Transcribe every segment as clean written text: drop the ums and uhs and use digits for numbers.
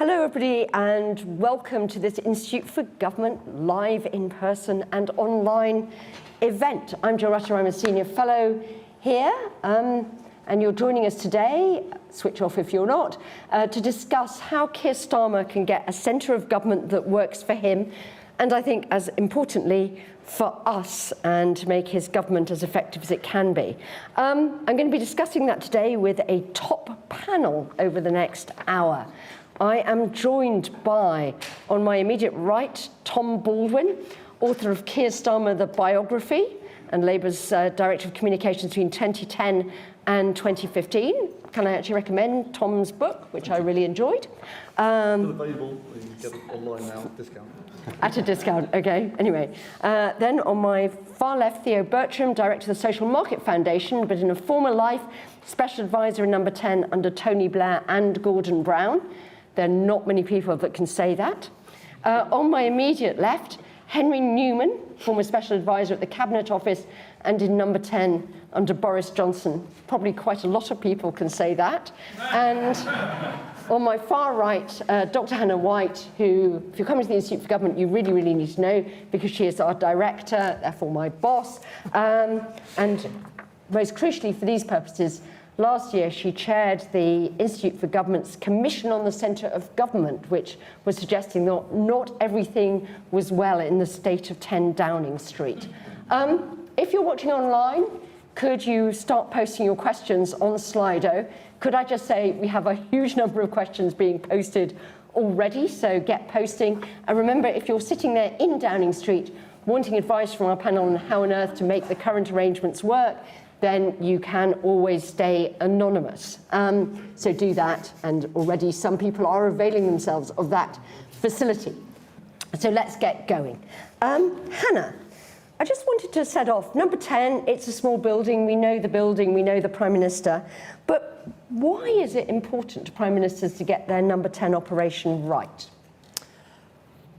Hello everybody and welcome to this Institute for Government live in-person and online event. I'm Jo Rutter, I'm a senior fellow here and you're joining us today, switch off if you're not, to discuss how Keir Starmer can get a centre of government that works for him and I think as importantly for us and to make his government as effective as it can be. I'm going to be discussing that today with a top panel over the next hour. I am joined by, on my immediate right, Tom Baldwin, author of Keir Starmer, the biography, and Labour's Director of Communications between 2010 and 2015. Can I actually recommend Tom's book, which I really enjoyed? Still available, you can get it online now at discount. At a discount, okay. Anyway, then on my far left, Theo Bertram, Director of the Social Market Foundation, but in a former life, Special Advisor in Number 10 under Tony Blair and Gordon Brown. There are not many people that can say that. On my immediate left, Henry Newman, former Special Advisor at the Cabinet Office and in Number 10 under Boris Johnson. Probably quite a lot of people can say that. And on my far right, Dr. Hannah White, who, if you're coming to the Institute for Government, you really, really need to know because she is our director, therefore my boss. And most crucially for these purposes, last year, she chaired the Institute for Government's Commission on the Centre of Government, which was suggesting that not everything was well in the state of 10 Downing Street. If you're watching online, could you start posting your questions on Slido? Could I just say we have a huge number of questions being posted already, so get posting. And remember, if you're sitting there in Downing Street wanting advice from our panel on how on earth to make the current arrangements work, then you can always stay anonymous. So do that, and already some people are availing themselves of that facility. So let's get going. Hannah, I just wanted to set off, Number 10, it's a small building, we know the Prime Minister, but why is it important to Prime Ministers to get their Number 10 operation right?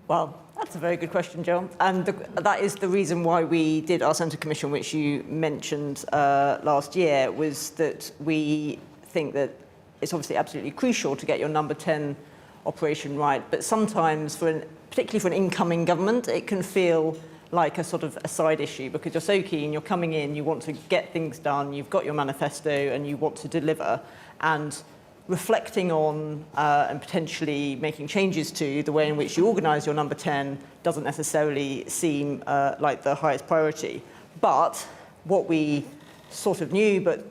Well, that's a very good question, Jo. And that is the reason why we did our Centre Commission, which you mentioned last year, was that we think that it's obviously absolutely crucial to get your Number 10 operation right. But sometimes, particularly for an incoming government, it can feel like a sort of a side issue because you're so keen, you're coming in, you want to get things done, you've got your manifesto and you want to deliver. And reflecting on and potentially making changes to the way in which you organise your Number 10 doesn't necessarily seem like the highest priority. But what we sort of knew, but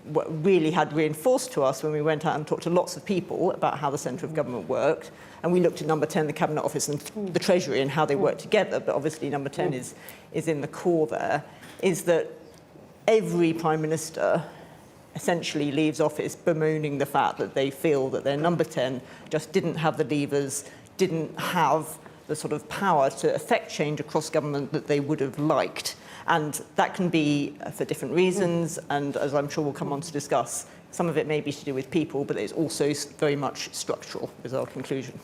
what really had reinforced to us when we went out and talked to lots of people about how the centre of government worked, and we looked at Number 10, the Cabinet Office and the Treasury and how they work together, but obviously Number 10 is in the core there, is that every Prime Minister essentially leaves office bemoaning the fact that they feel that their Number 10 just didn't have the levers, didn't have the sort of power to affect change across government that they would have liked. And that can be for different reasons, and as I'm sure we'll come on to discuss, some of it may be to do with people, but it's also very much structural, is our conclusion.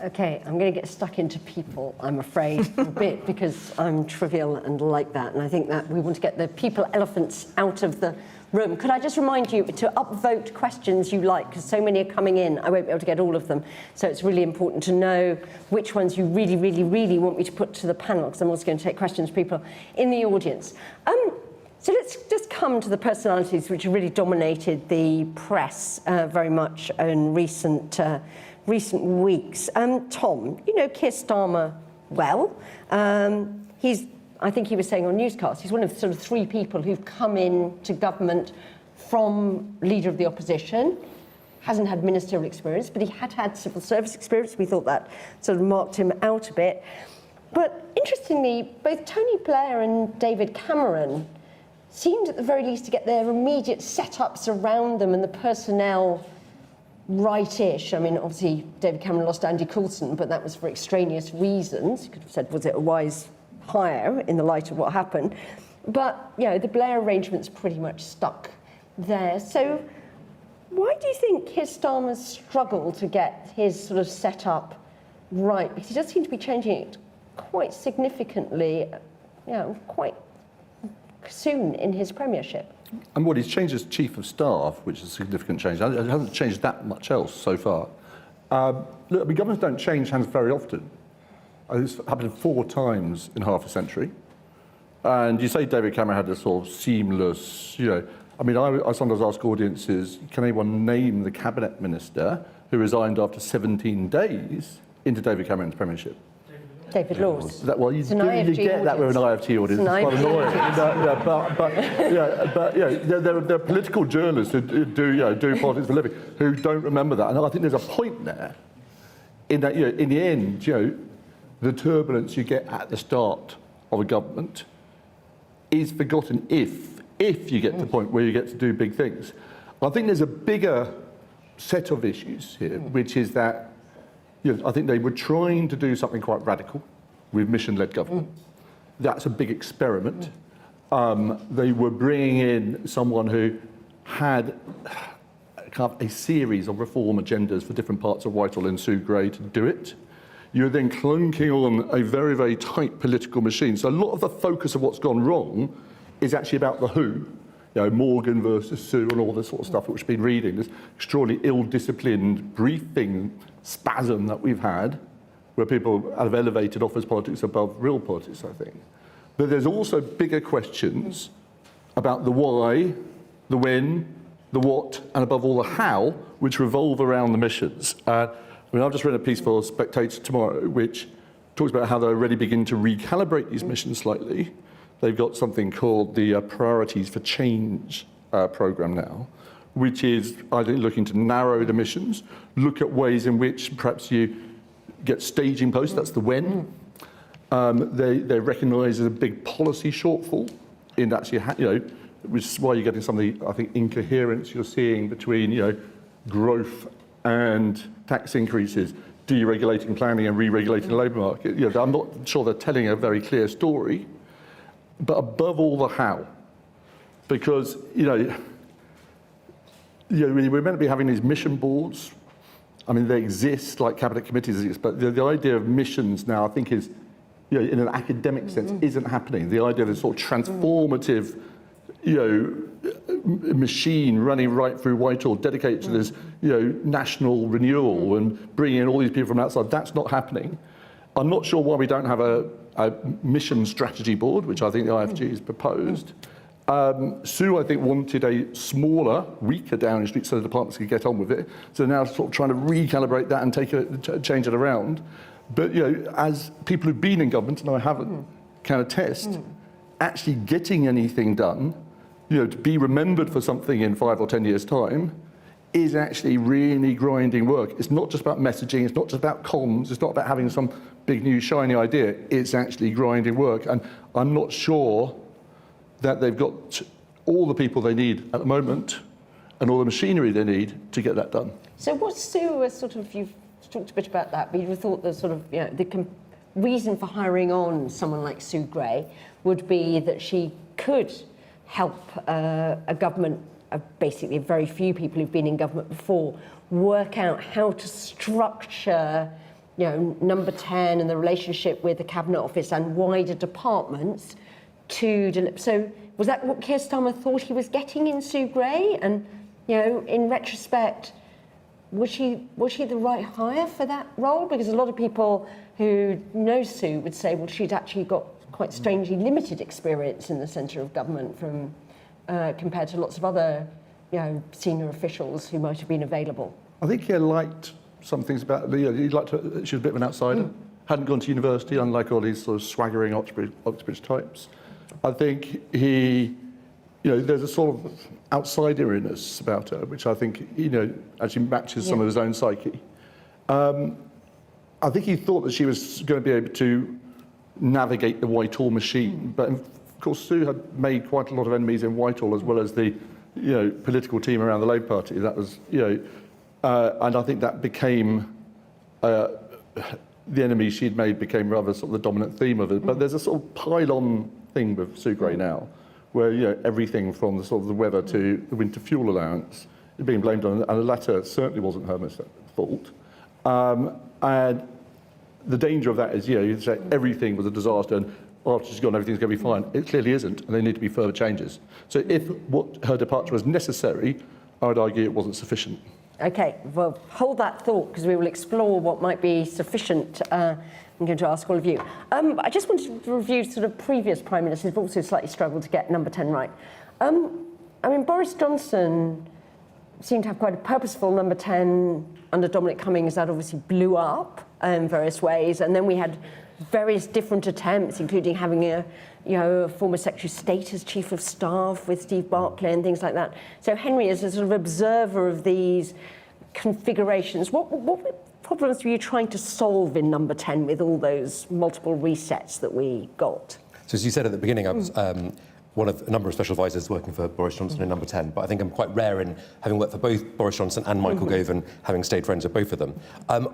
Okay, I'm going to get stuck into people, I'm afraid, a bit, because I'm trivial and like that, and I think that we want to get the people elephants out of the room. Could I just remind you to upvote questions you like, because so many are coming in, I won't be able to get all of them, so it's really important to know which ones you really, really, really want me to put to the panel, because I'm also going to take questions from people in the audience. So let's just come to the personalities which have really dominated the press very much in recent weeks. Tom, you know Keir Starmer well. I think he was saying on newscasts, he's one of the sort of three people who've come into government from leader of the opposition. Hasn't had ministerial experience, but he had civil service experience. We thought that sort of marked him out a bit. But interestingly, both Tony Blair and David Cameron seemed at the very least to get their immediate setups around them and the personnel right-ish. I mean, obviously, David Cameron lost Andy Coulson, but that was for extraneous reasons. You could have said, was it a wise hire in the light of what happened? But, you know, the Blair arrangement's pretty much stuck there. So why do you think Keir Starmer's struggled to get his sort of setup right? Because he does seem to be changing it quite significantly, you know, quite soon in his premiership. And what he's changed as Chief of Staff, which is a significant change. It hasn't changed that much else so far. Look, I mean, governments don't change hands very often. It's happened 4 times in half a century. And you say David Cameron had this sort of seamless, I mean, I sometimes ask audiences, can anyone name the cabinet minister who resigned after 17 days into David Cameron's premiership? David Laws. Well, you get that with an IFT audience. It's quite annoying. There are political journalists who do politics for a living who don't remember that. And I think there's a point there in that, in the end, the turbulence you get at the start of a government is forgotten if you get to the point where you get to do big things. I think there's a bigger set of issues here, which is that I think they were trying to do something quite radical with mission-led government. That's a big experiment. They were bringing in someone who had kind of a series of reform agendas for different parts of Whitehall and Sue Gray to do it. You're then clunking on a very, very tight political machine. So a lot of the focus of what's gone wrong is actually about the who. Morgan versus Sue and all this sort of stuff that we've been reading, this extraordinarily ill-disciplined briefing spasm that we've had, where people have elevated office politics above real politics, I think. But there's also bigger questions about the why, the when, the what, and above all the how, which revolve around the missions. I've just read a piece for Spectator tomorrow, which talks about how they're already beginning to recalibrate these missions slightly. They've got something called the Priorities for Change programme now, which is, I think, looking to narrow the missions, look at ways in which perhaps you get staging posts, that's the when. They recognise there's a big policy shortfall in actually, which is why you're getting some of the, I think, incoherence you're seeing between, growth and tax increases, deregulating planning and re-regulating the labour market. I'm not sure they're telling a very clear story. But above all, the how, because we're meant to be having these mission boards. I mean, they exist like cabinet committees exist, but the idea of missions now, I think, is, in an academic sense, isn't happening. The idea of this sort of transformative, machine running right through Whitehall, dedicated to this, national renewal and bringing in all these people from outside, that's not happening. I'm not sure why we don't have a mission strategy board, which I think the IFG has proposed. Sue, I think, wanted a smaller, weaker Downing Street so the departments could get on with it. So now sort of trying to recalibrate that and change it around. But, as people who've been in government, and I haven't, can attest, actually getting anything done, to be remembered for something in 5 or 10 years' time, is actually really grinding work. It's not just about messaging, it's not just about comms, it's not about having some big new shiny idea, it's actually grinding work. And I'm not sure that they've got all the people they need at the moment and all the machinery they need to get that done. So what's Sue, you've talked a bit about that, but you would have thought that the reason for hiring on someone like Sue Gray would be that she could help a government, basically very few people who've been in government before, work out how to structure, number 10 and the relationship with the Cabinet Office and wider departments to deliver. So was that what Keir Starmer thought he was getting in Sue Gray? And, in retrospect, was she the right hire for that role? Because a lot of people who know Sue would say, well, she'd actually got quite strangely limited experience in the centre of government from compared to lots of other, senior officials who might have been available. I think he liked some things about she was a bit of an outsider, hadn't gone to university, unlike all these sort of swaggering Oxbridge types. I think he, there's a sort of outsideriness about her, which I think, actually matches some of his own psyche. I think he thought that she was going to be able to navigate the Whitehall machine, but of course Sue had made quite a lot of enemies in Whitehall as well as the, political team around the Labour Party. That was, and I think that became, the enemies she'd made became rather sort of the dominant theme of it. But there's a sort of pile-on thing with Sue Gray now, where everything from the sort of the weather to the winter fuel allowance is being blamed on, and the latter certainly wasn't her fault. And the danger of that is, you say everything was a disaster and after she's gone, everything's going to be fine. It clearly isn't, and there need to be further changes. So if what her departure was necessary, I would argue it wasn't sufficient. Okay, well, hold that thought because we will explore what might be sufficient. I'm going to ask all of you. I just wanted to review sort of previous Prime Ministers who've also slightly struggled to get number 10 right. I mean, Boris Johnson seemed to have quite a purposeful number 10 under Dominic Cummings. That obviously blew up in various ways. And then we had various different attempts, including having a former Secretary of State as Chief of Staff with Steve Barclay and things like that. So Henry, as a sort of observer of these configurations, what problems were you trying to solve in number 10 with all those multiple resets that we got? So as you said at the beginning, I was one of a number of special advisors working for Boris Johnson in number 10, but I think I'm quite rare in having worked for both Boris Johnson and Michael Gove and having stayed friends with both of them.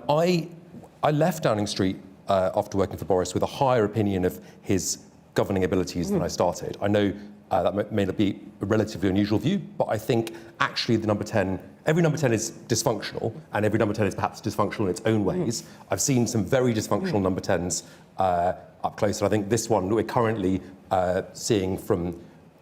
I left Downing Street after working for Boris with a higher opinion of his governing abilities than I started. I know that may not be a relatively unusual view, but I think actually the number 10, every number 10 is dysfunctional, and every number 10 is perhaps dysfunctional in its own ways. I've seen some very dysfunctional number 10s up close, and I think this one we're currently seeing from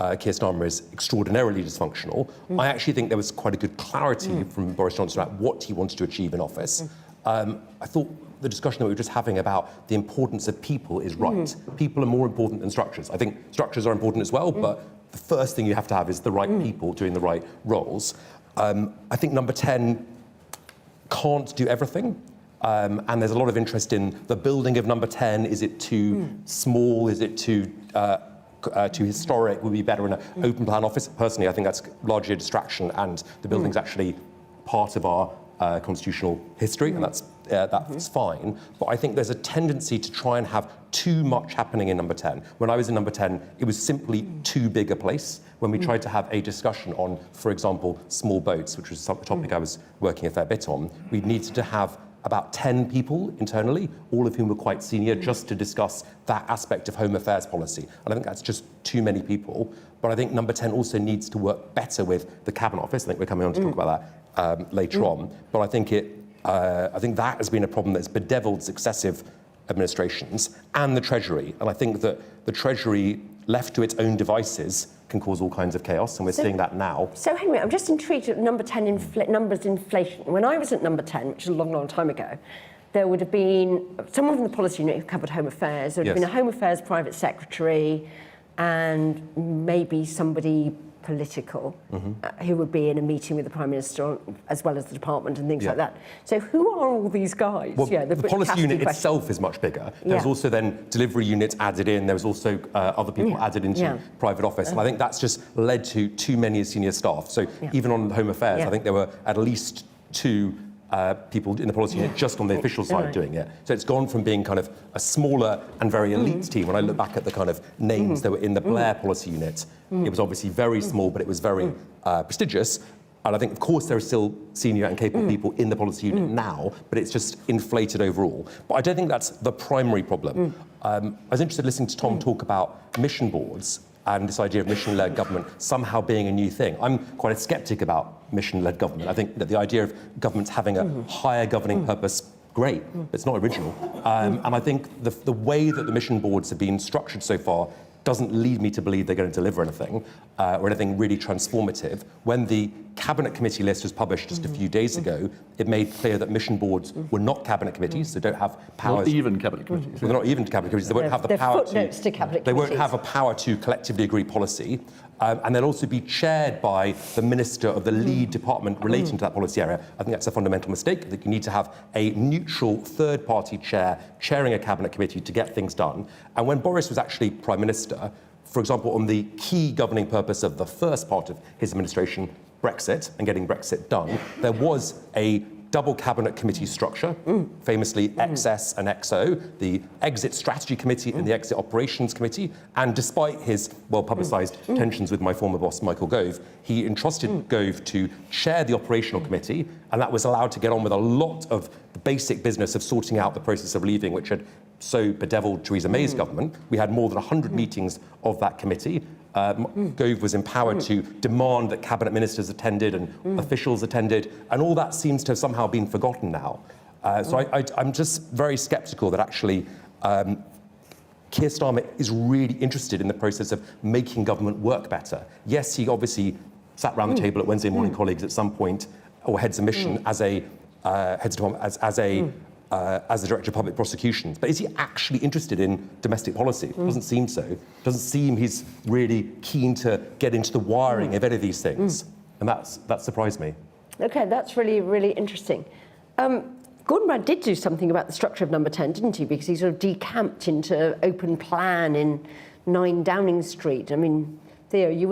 Keir Starmer is extraordinarily dysfunctional. I actually think there was quite a good clarity from Boris Johnson about what he wanted to achieve in office. I thought the discussion that we were just having about the importance of people is right. People are more important than structures. I think structures are important as well, but the first thing you have to have is the right people doing the right roles. I think number 10 can't do everything. And there's a lot of interest in the building of number 10. Is it too small? Is it too historic? Would be better in an open plan office? Personally, I think that's largely a distraction, and the building's actually part of our constitutional history, and that's fine. But I think there's a tendency to try and have too much happening in number 10. When I was in number 10, it was simply too big a place. When we tried to have a discussion on, for example, small boats, which was a topic I was working a fair bit on, we needed to have about 10 people internally, all of whom were quite senior, just to discuss that aspect of home affairs policy. And I think that's just too many people. But I think number 10 also needs to work better with the Cabinet Office. I think we're coming on to talk about that later on. But I think that has been a problem that's bedeviled successive administrations and the Treasury. And I think that the Treasury, left to its own devices, can cause all kinds of chaos, and we're seeing that now. So, Henry, I'm just intrigued at number 10 numbers inflation. When I was at number 10, which is a long, long time ago, there would have been someone from the policy unit who covered home affairs. There would have been a home affairs private secretary and maybe somebody political who would be in a meeting with the Prime Minister as well as the department and things like that. So who are all these guys? Well, the policy unit itself is much bigger. There's also then delivery units added in. There was also other people added into private office. And I think that's just led to too many senior staff. So even on Home Affairs, I think there were at least 2 people in the policy unit just on the official side doing it. So it's gone from being kind of a smaller and very elite team. When I look back at the kind of names that were in the Blair policy unit, it was obviously very small, but it was very prestigious. And I think, of course, there are still senior and capable people in the policy unit now, but it's just inflated overall. But I don't think that's the primary problem. I was interested listening to Tom talk about mission boards and this idea of mission-led government somehow being a new thing. I'm quite a sceptic about mission-led government. I think that the idea of governments having a higher governing purpose, great, but it's not original. And I think the way that the mission boards have been structured so far doesn't lead me to believe they're going to deliver anything or anything really transformative. When the Cabinet Committee list was published just a few days ago, it made clear that mission boards were not Cabinet committees, so don't have powers. Not even Cabinet committees. Well, they're not even Cabinet committees. They won't have the power footnotes to Cabinet They won't committees. have a power to collectively agree policy. And they'll also be chaired by the minister of the lead department relating to that policy area. I think that's a fundamental mistake, that you need to have a neutral third-party chair chairing a cabinet committee to get things done. And when Boris was actually Prime Minister, for example, on the key governing purpose of the first part of his administration, Brexit, and getting Brexit done, there was a double cabinet committee structure, famously XS and XO, the Exit Strategy Committee and the Exit Operations Committee. And despite his well-publicised tensions with my former boss, Michael Gove, he entrusted Gove to chair the Operational Committee, and that was allowed to get on with a lot of the basic business of sorting out the process of leaving, which had so bedeviled Theresa May's government. We had more than 100 meetings of that committee. Gove was empowered to demand that cabinet ministers attended and officials attended, and all that seems to have somehow been forgotten now. So I'm just very sceptical that actually Keir Starmer is really interested in the process of making government work better. Yes, he obviously sat round the table at Wednesday Morning Colleagues at some point or heads of mission as a heads of department as the director of public prosecutions. But is he actually interested in domestic policy? Doesn't seem so. Doesn't seem he's really keen to get into the wiring of any of these things, and that surprised me. Okay, that's really, really interesting. Gordon Brown did do something about the structure of Number 10, didn't he? Because he sort of decamped into open plan in 9 Downing Street. I mean, Theo, you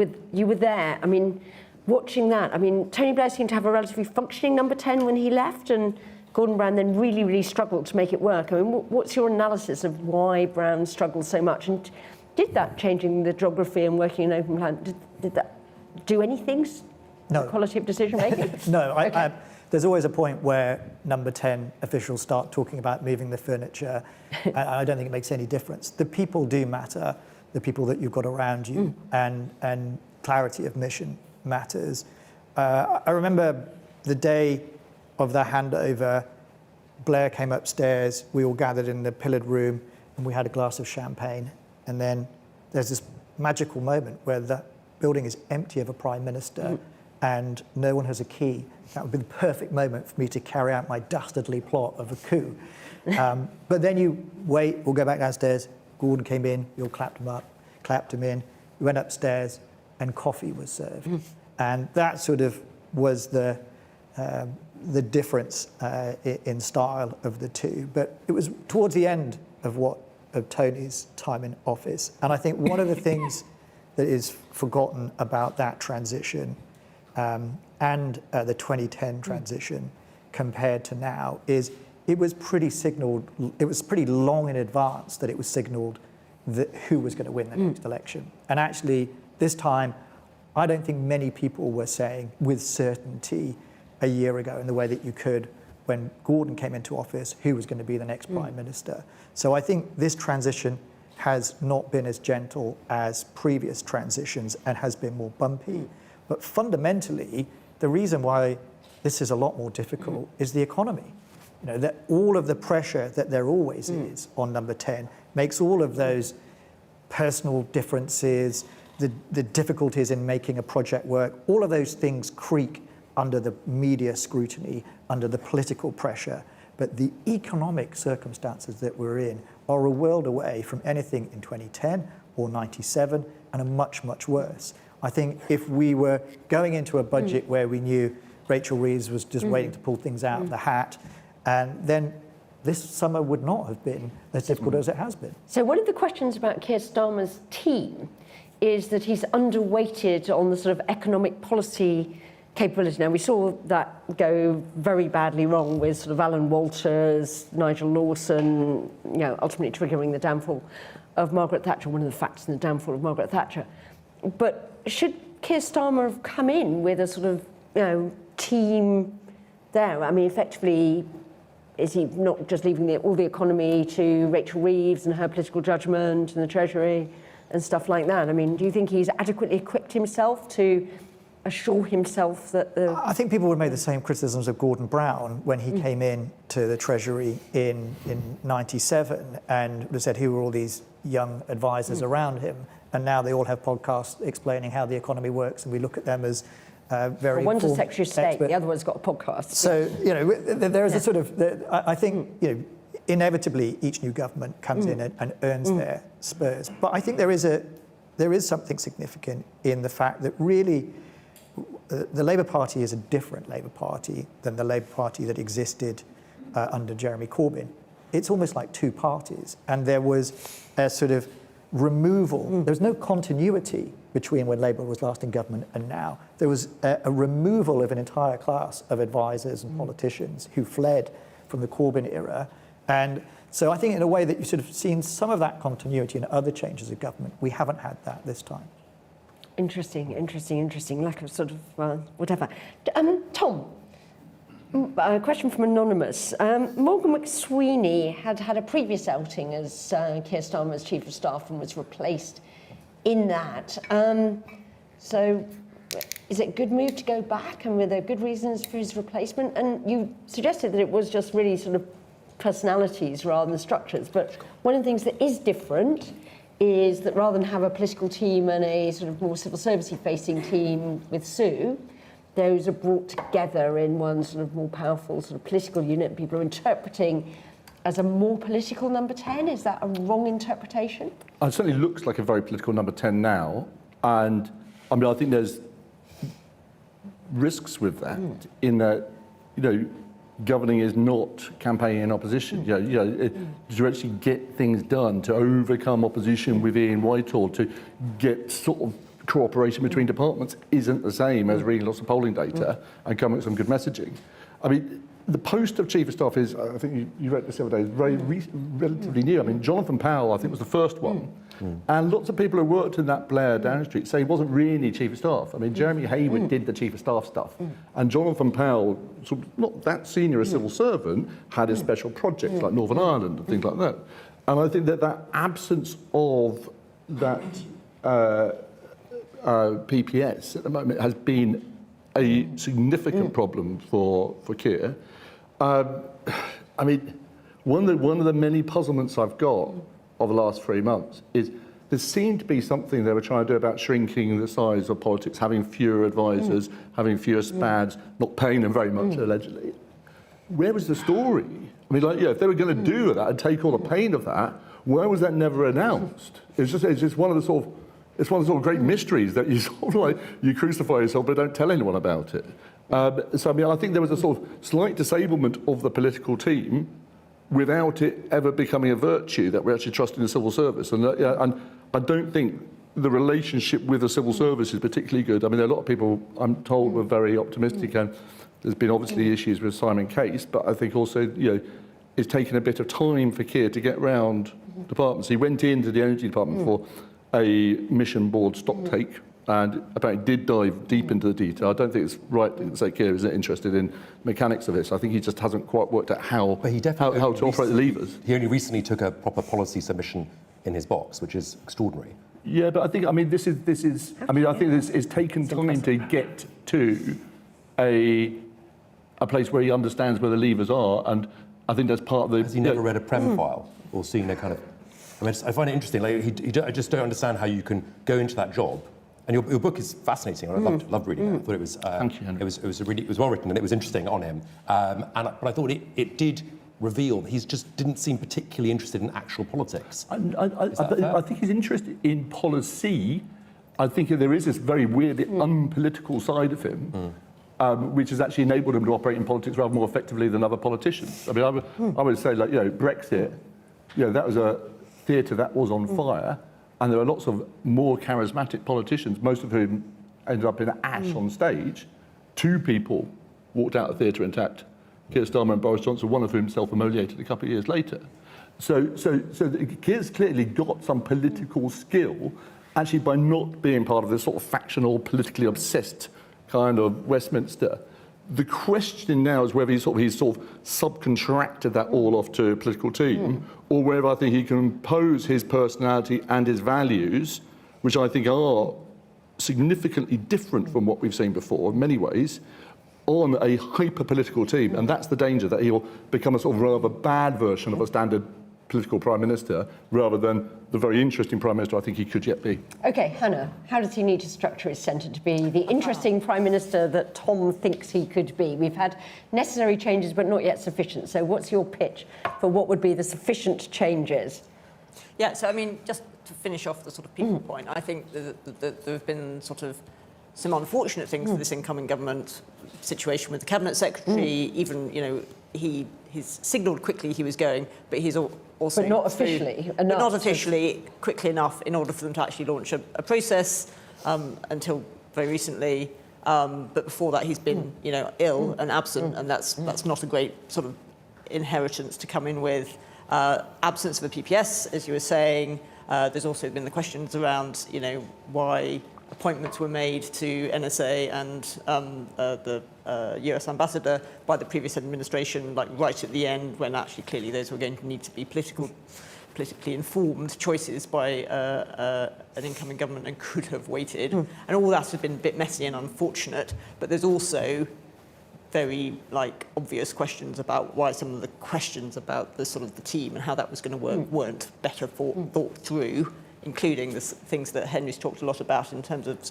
were there. I mean, watching that, I mean, Tony Blair seemed to have a relatively functioning Number 10 when he left, and Gordon Brown then really, really struggled to make it work. I mean, what's your analysis of why Brown struggled so much? And did that, changing the geography and working in open plan, did that do anything? No. The quality of decision making? No, Okay. There's always a point where Number 10 officials start talking about moving the furniture, and I don't think it makes any difference. The people do matter, the people that you've got around you, and clarity of mission matters. I remember the day of the handover, Blair came upstairs, we all gathered in the pillared room, and we had a glass of champagne, and then there's this magical moment where the building is empty of a prime minister, and no one has a key. That would be the perfect moment for me to carry out my dastardly plot of a coup. But then you wait, we'll go back downstairs. Gordon came in, we all clapped him up, clapped him in. We went upstairs, and coffee was served. And that sort of was the difference in style of the two. But it was towards the end of Tony's time in office. And I think one of the things that is forgotten about that transition and the 2010 transition compared to now is it was pretty long in advance that it was signalled that who was going to win the next election. And actually, this time, I don't think many people were saying with certainty a year ago in the way that you could when Gordon came into office who was going to be the next Prime Minister. So I think this transition has not been as gentle as previous transitions and has been more bumpy. But fundamentally, the reason why this is a lot more difficult is the economy. You know, that all of the pressure that there always is on Number 10 makes all of those personal differences, the difficulties in making a project work, all of those things creak under the media scrutiny, under the political pressure. But the economic circumstances that we're in are a world away from anything in 2010 or 97 and are much, much worse. I think if we were going into a budget where we knew Rachel Reeves was just waiting to pull things out of the hat, and then this summer would not have been as difficult as it has been. So one of the questions about Keir Starmer's team is that he's underweighted on the sort of economic policy capability. Now, we saw that go very badly wrong with sort of Alan Walters, Nigel Lawson, you know, ultimately triggering the downfall of Margaret Thatcher, one of the factors in the downfall of Margaret Thatcher. But should Keir Starmer have come in with a sort of, you know, team there? I mean, effectively, is he not just leaving all the economy to Rachel Reeves and her political judgment and the Treasury and stuff like that? I mean, do you think he's adequately equipped himself to assure himself that the... I think people would make the same criticisms of Gordon Brown when he came in to the Treasury in 97 and said who were all these young advisors around him, and now they all have podcasts explaining how the economy works, and we look at them as very... One's a Secretary of State, expert. the other one's got a podcast. So, you know, there is a sort of... I think, you know, inevitably each new government comes in and earns their spurs. But I think there is something significant in the fact that really the Labour Party is a different Labour Party than the Labour Party that existed under Jeremy Corbyn. It's almost like two parties, and there was a sort of removal. There was no continuity between when Labour was last in government and now. There was a removal of an entire class of advisors and politicians who fled from the Corbyn era. And so I think in a way that you've sort of seen some of that continuity in other changes of government. We haven't had that this time. Interesting. Lack of sort of whatever. Tom, a question from Anonymous. Morgan McSweeney had a previous outing as Keir Starmer's Chief of Staff and was replaced in that. So is it a good move to go back, and were there good reasons for his replacement? And you suggested that it was just really sort of personalities rather than structures. But one of the things that is different is that rather than have a political team and a sort of more civil service-y facing team with Sue, those are brought together in one sort of more powerful sort of political unit. People are interpreting as a more political number 10. Is that a wrong interpretation? It certainly looks like a very political number 10 now. And I mean, I think there's risks with that in that, governing is not campaigning in opposition. To actually get things done, to overcome opposition within Whitehall, to get sort of cooperation between departments isn't the same as reading lots of polling data and coming with some good messaging. I mean, the post of Chief of Staff is, I think you read this the other day, relatively new. I mean, Jonathan Powell, I think, was the first one. And lots of people who worked in that Blair Downing Street say he wasn't really Chief of Staff. I mean, Jeremy Hayward did the Chief of Staff stuff. And Jonathan Powell, sort of not that senior a civil servant, had his special projects like Northern Ireland and things like that. And I think that absence of that PPS at the moment has been a significant problem for Keir. I mean, one of the many puzzlements I've got over the last 3 months is there seemed to be something they were trying to do about shrinking the size of politics, having fewer advisors, having fewer SPADs, not paying them very much, allegedly. Where was the story? I mean, if they were going to do that and take all the pain of that, why was that never announced? It's just one of the sort of great mysteries that you sort of you crucify yourself but don't tell anyone about it. So I mean, I think there was a sort of slight disablement of the political team without it ever becoming a virtue that we actually trust in the civil service. And I don't think the relationship with the civil service is particularly good. I mean, there are a lot of people, I'm told, were very optimistic, and there's been obviously issues with Simon Case, but I think also, it's taken a bit of time for Keir to get round departments. He went into the Energy Department for a mission board stock take, and apparently did dive deep into the detail. I don't think it's right to say Keir isn't interested in mechanics of this. I think he just hasn't quite worked out how to operate the levers. He only recently took a proper policy submission in his box, which is extraordinary. Yeah, but I think this is taken time to get to a place where he understands where the levers are, and I think that's part of the. Has he never read a Prem file or seen a kind of? I mean, I find it interesting. I just don't understand how you can go into that job. And your book is fascinating. I loved reading it. I thought it was. Thank you, Henry. It was well written and it was interesting on him. But I thought it did reveal that he just didn't seem particularly interested in actual politics. I think he's interested in policy. I think there is this very weirdly unpolitical side of him, which has actually enabled him to operate in politics rather more effectively than other politicians. I mean, I would say, Brexit, that was a theatre that was on fire. And there are lots of more charismatic politicians, most of whom ended up in ash on stage. 2 people walked out of the theatre intact, Keir Starmer and Boris Johnson, one of whom self-immolated a couple of years later. So Keir's clearly got some political skill, actually by not being part of this sort of factional, politically obsessed kind of Westminster. The question now is whether he's sort of subcontracted that all off to a political team, or whether I think he can impose his personality and his values, which I think are significantly different from what we've seen before in many ways, on a hyper-political team. And that's the danger, that he'll become a sort of rather bad version of a standard political prime minister, rather than the very interesting prime minister I think he could yet be. OK, Hannah, how does he need to structure his centre to be the interesting prime minister that Tom thinks he could be? We've had necessary changes, but not yet sufficient. So what's your pitch for what would be the sufficient changes? Yeah, so I mean, just to finish off the sort of people point, I think that there have been sort of some unfortunate things for this incoming government situation with the cabinet secretary. Even, he's signalled quickly he was going, but he's also... But not officially enough. But not officially quickly enough in order for them to actually launch a process until very recently. But before that, he's been, ill and absent, and that's not a great sort of inheritance to come in with. Absence of a PPS, as you were saying. There's also been the questions around, why appointments were made to NSA and the US ambassador by the previous administration, right at the end, when actually clearly those were going to need to be politically informed choices by an incoming government and could have waited. And all that has been a bit messy and unfortunate, but there's also very obvious questions about why some of the questions about the sort of the team and how that was going to work weren't better thought through, including the things that Henry's talked a lot about in terms of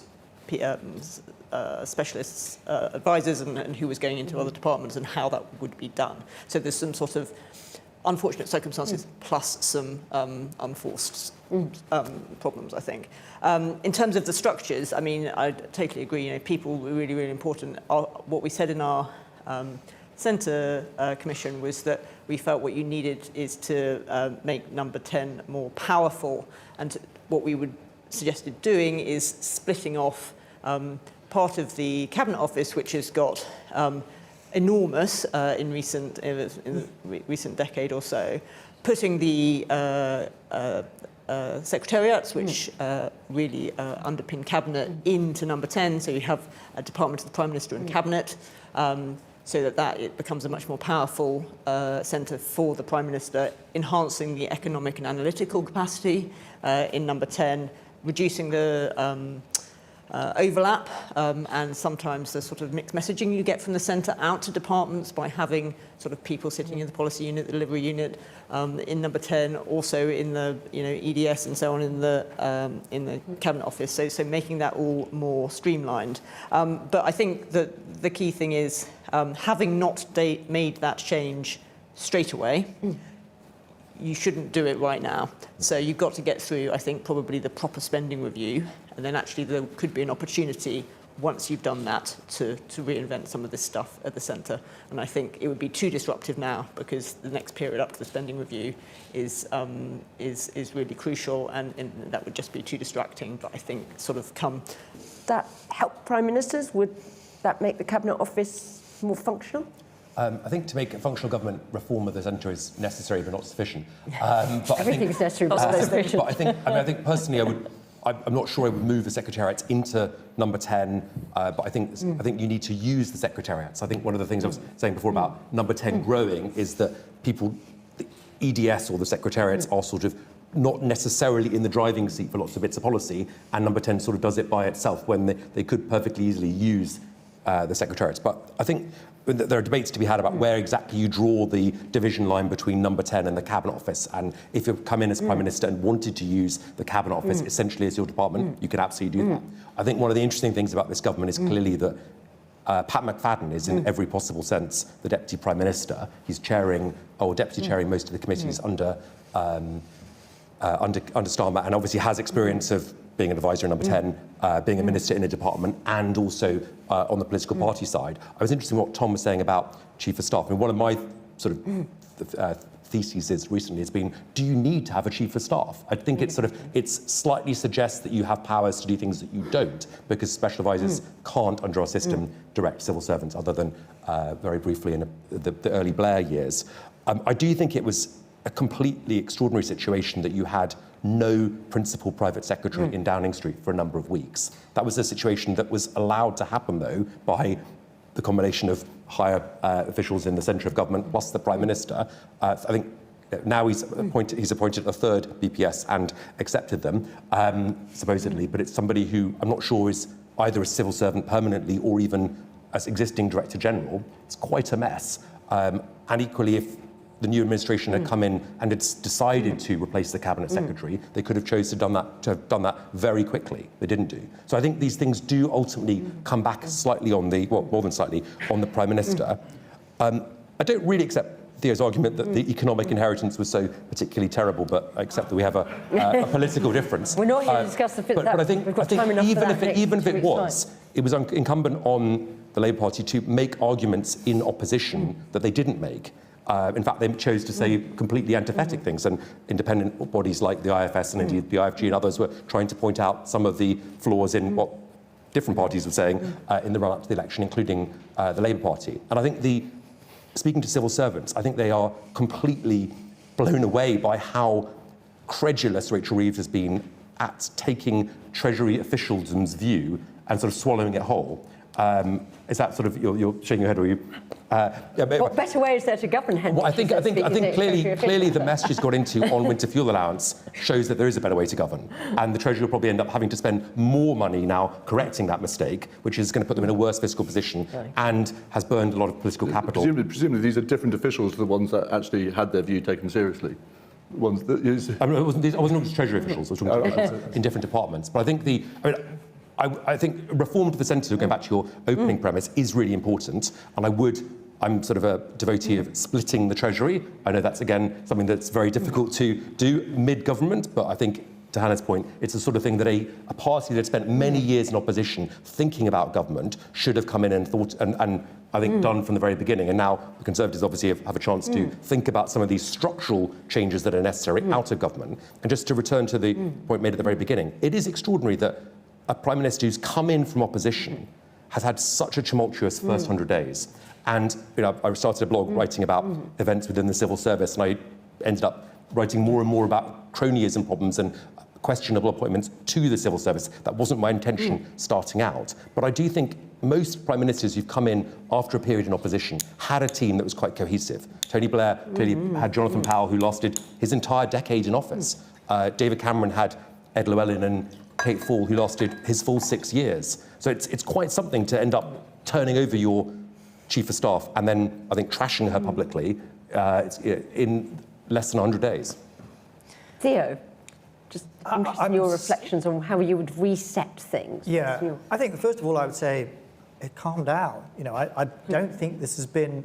specialists, advisors, and who was going into other departments and how that would be done. So there's some sort of unfortunate circumstances plus some unforced problems, I think. In terms of the structures, I mean, I totally agree. You know, people were really, really important. What we said in our Centre Commission was that we felt what you needed is to make number 10 more powerful, and what we would suggested doing is splitting off part of the Cabinet Office, which has got enormous in the recent decade or so, putting the secretariats, which really underpin Cabinet, into number 10. So you have a Department of the Prime Minister and Cabinet, so that it becomes a much more powerful centre for the Prime Minister, enhancing the economic and analytical capacity in number 10, reducing the overlap and sometimes the sort of mixed messaging you get from the centre out to departments by having sort of people sitting in the policy unit, the delivery unit, in number 10, also in the EDS and so on in the Cabinet Office. So making that all more streamlined. But I think that the key thing is having not made that change straight away. You shouldn't do it right now. So you've got to get through, I think, probably the proper spending review, and then actually there could be an opportunity once you've done that to reinvent some of this stuff at the centre. And I think it would be too disruptive now because the next period up to the spending review is really crucial, and that would just be too distracting. But I think sort of come. That help Prime Ministers? Would that make the Cabinet Office more functional? I think to make a functional government reform of the centre is necessary but not sufficient. But Everything's necessary but not sufficient. But I think personally, I'm not sure I would move the secretariats into number 10. But I think you need to use the secretariats. I think one of the things I was saying before about number 10 growing is that the EDS or the secretariats are sort of not necessarily in the driving seat for lots of bits of policy, and number 10 sort of does it by itself when they could perfectly easily use the secretariats. But I think there are debates to be had about where exactly you draw the division line between number 10 and the Cabinet Office. And if you come in as Prime Minister and wanted to use the Cabinet Office essentially as your department, you could absolutely do that. I think one of the interesting things about this government is clearly that Pat McFadden is in every possible sense the Deputy Prime Minister. He's chairing, or deputy chairing most of the committees under Starmer, and obviously has experience of being an advisor in number 10, being a minister in a department, and also on the political party side. I was interested in what Tom was saying about Chief of Staff. I mean, one of my sort of theses recently has been, do you need to have a Chief of Staff? I think it slightly suggests that you have powers to do things that you don't, because special advisors can't, under our system, direct civil servants, other than very briefly in the early Blair years. I do think it was a completely extraordinary situation that you had no principal private secretary in Downing Street for a number of weeks. That was a situation that was allowed to happen, though, by the combination of higher officials in the centre of government plus the Prime Minister. I think now he's appointed a third BPS and accepted them, supposedly, but it's somebody who I'm not sure is either a civil servant permanently or even as existing Director General. It's quite a mess. And equally, if the new administration had come in and had decided to replace the Cabinet Secretary, they could have chosen to have done that very quickly. They didn't do. So I think these things do ultimately come back slightly on more than slightly, on the Prime Minister. I don't really accept Theo's argument that the economic inheritance was so particularly terrible, but I accept that we have a political difference. We're not here to discuss the but I think even if it was incumbent on the Labour Party to make arguments in opposition that they didn't make. In fact, they chose to say completely antithetic things, and independent bodies like the IFS and indeed the IFG and others were trying to point out some of the flaws in what different parties were saying in the run-up to the election, including the Labour Party. And I think speaking to civil servants, I think they are completely blown away by how credulous Rachel Reeves has been at taking Treasury officialdom's view and sort of swallowing it whole. Is that sort of you're shaking your head, or you? What better way is there to govern, Henry? Well, I think clearly the mess she's got into on winter fuel allowance shows that there is a better way to govern, and the Treasury will probably end up having to spend more money now correcting that mistake, which is going to put them in a worse fiscal position and has burned a lot of political capital. Presumably these are different officials to the ones that actually had their view taken seriously. Ones that I wasn't talking to Treasury officials. I was talking in different departments, but I think I think reform to the centre, going back to your opening premise, is really important. And I'm sort of a devotee of splitting the Treasury. I know that's, again, something that's very difficult to do mid-government, but I think, to Hannah's point, it's the sort of thing that a party that had spent many years in opposition thinking about government should have come in and thought, and I think done from the very beginning. And now the Conservatives obviously have a chance to think about some of these structural changes that are necessary out of government. And just to return to the point made at the very beginning, it is extraordinary that a Prime Minister who's come in from opposition has had such a tumultuous first 100 days. And I started a blog writing about events within the civil service, and I ended up writing more and more about cronyism problems and questionable appointments to the civil service. That wasn't my intention starting out. But I do think most Prime Ministers who've come in after a period in opposition had a team that was quite cohesive. Tony Blair clearly had Jonathan Powell, who lasted his entire decade in office. David Cameron had Ed Llewellyn and Kate Fall, who lasted his full 6 years. So it's quite something to end up turning over your Chief of Staff and then, I think, trashing her publicly in less than 100 days. Theo, just interested in your reflections on how you would reset things. Yeah, I think first of all I would say, calm down. I don't think this has been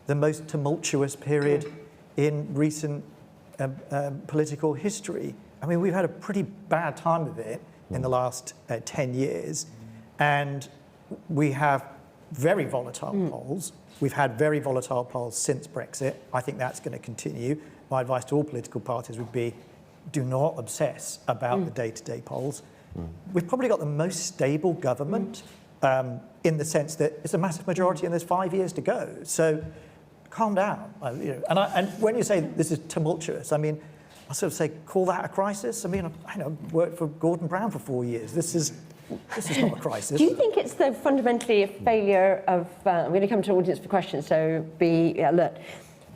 the most tumultuous period in recent political history. I mean, we've had a pretty bad time of it in the last 10 years, and we have very volatile polls. We've had very volatile polls since Brexit. I think that's going to continue. My advice to all political parties would be, do not obsess about the day-to-day polls. We've probably got the most stable government in the sense that it's a massive majority and there's 5 years to go. So calm down. And when you say this is tumultuous, I mean, I sort of say, call that a crisis. I mean, I worked for Gordon Brown for 4 years. This is not a crisis. Do you think it's fundamentally a failure of... I'm going to come to audience for questions, so be alert.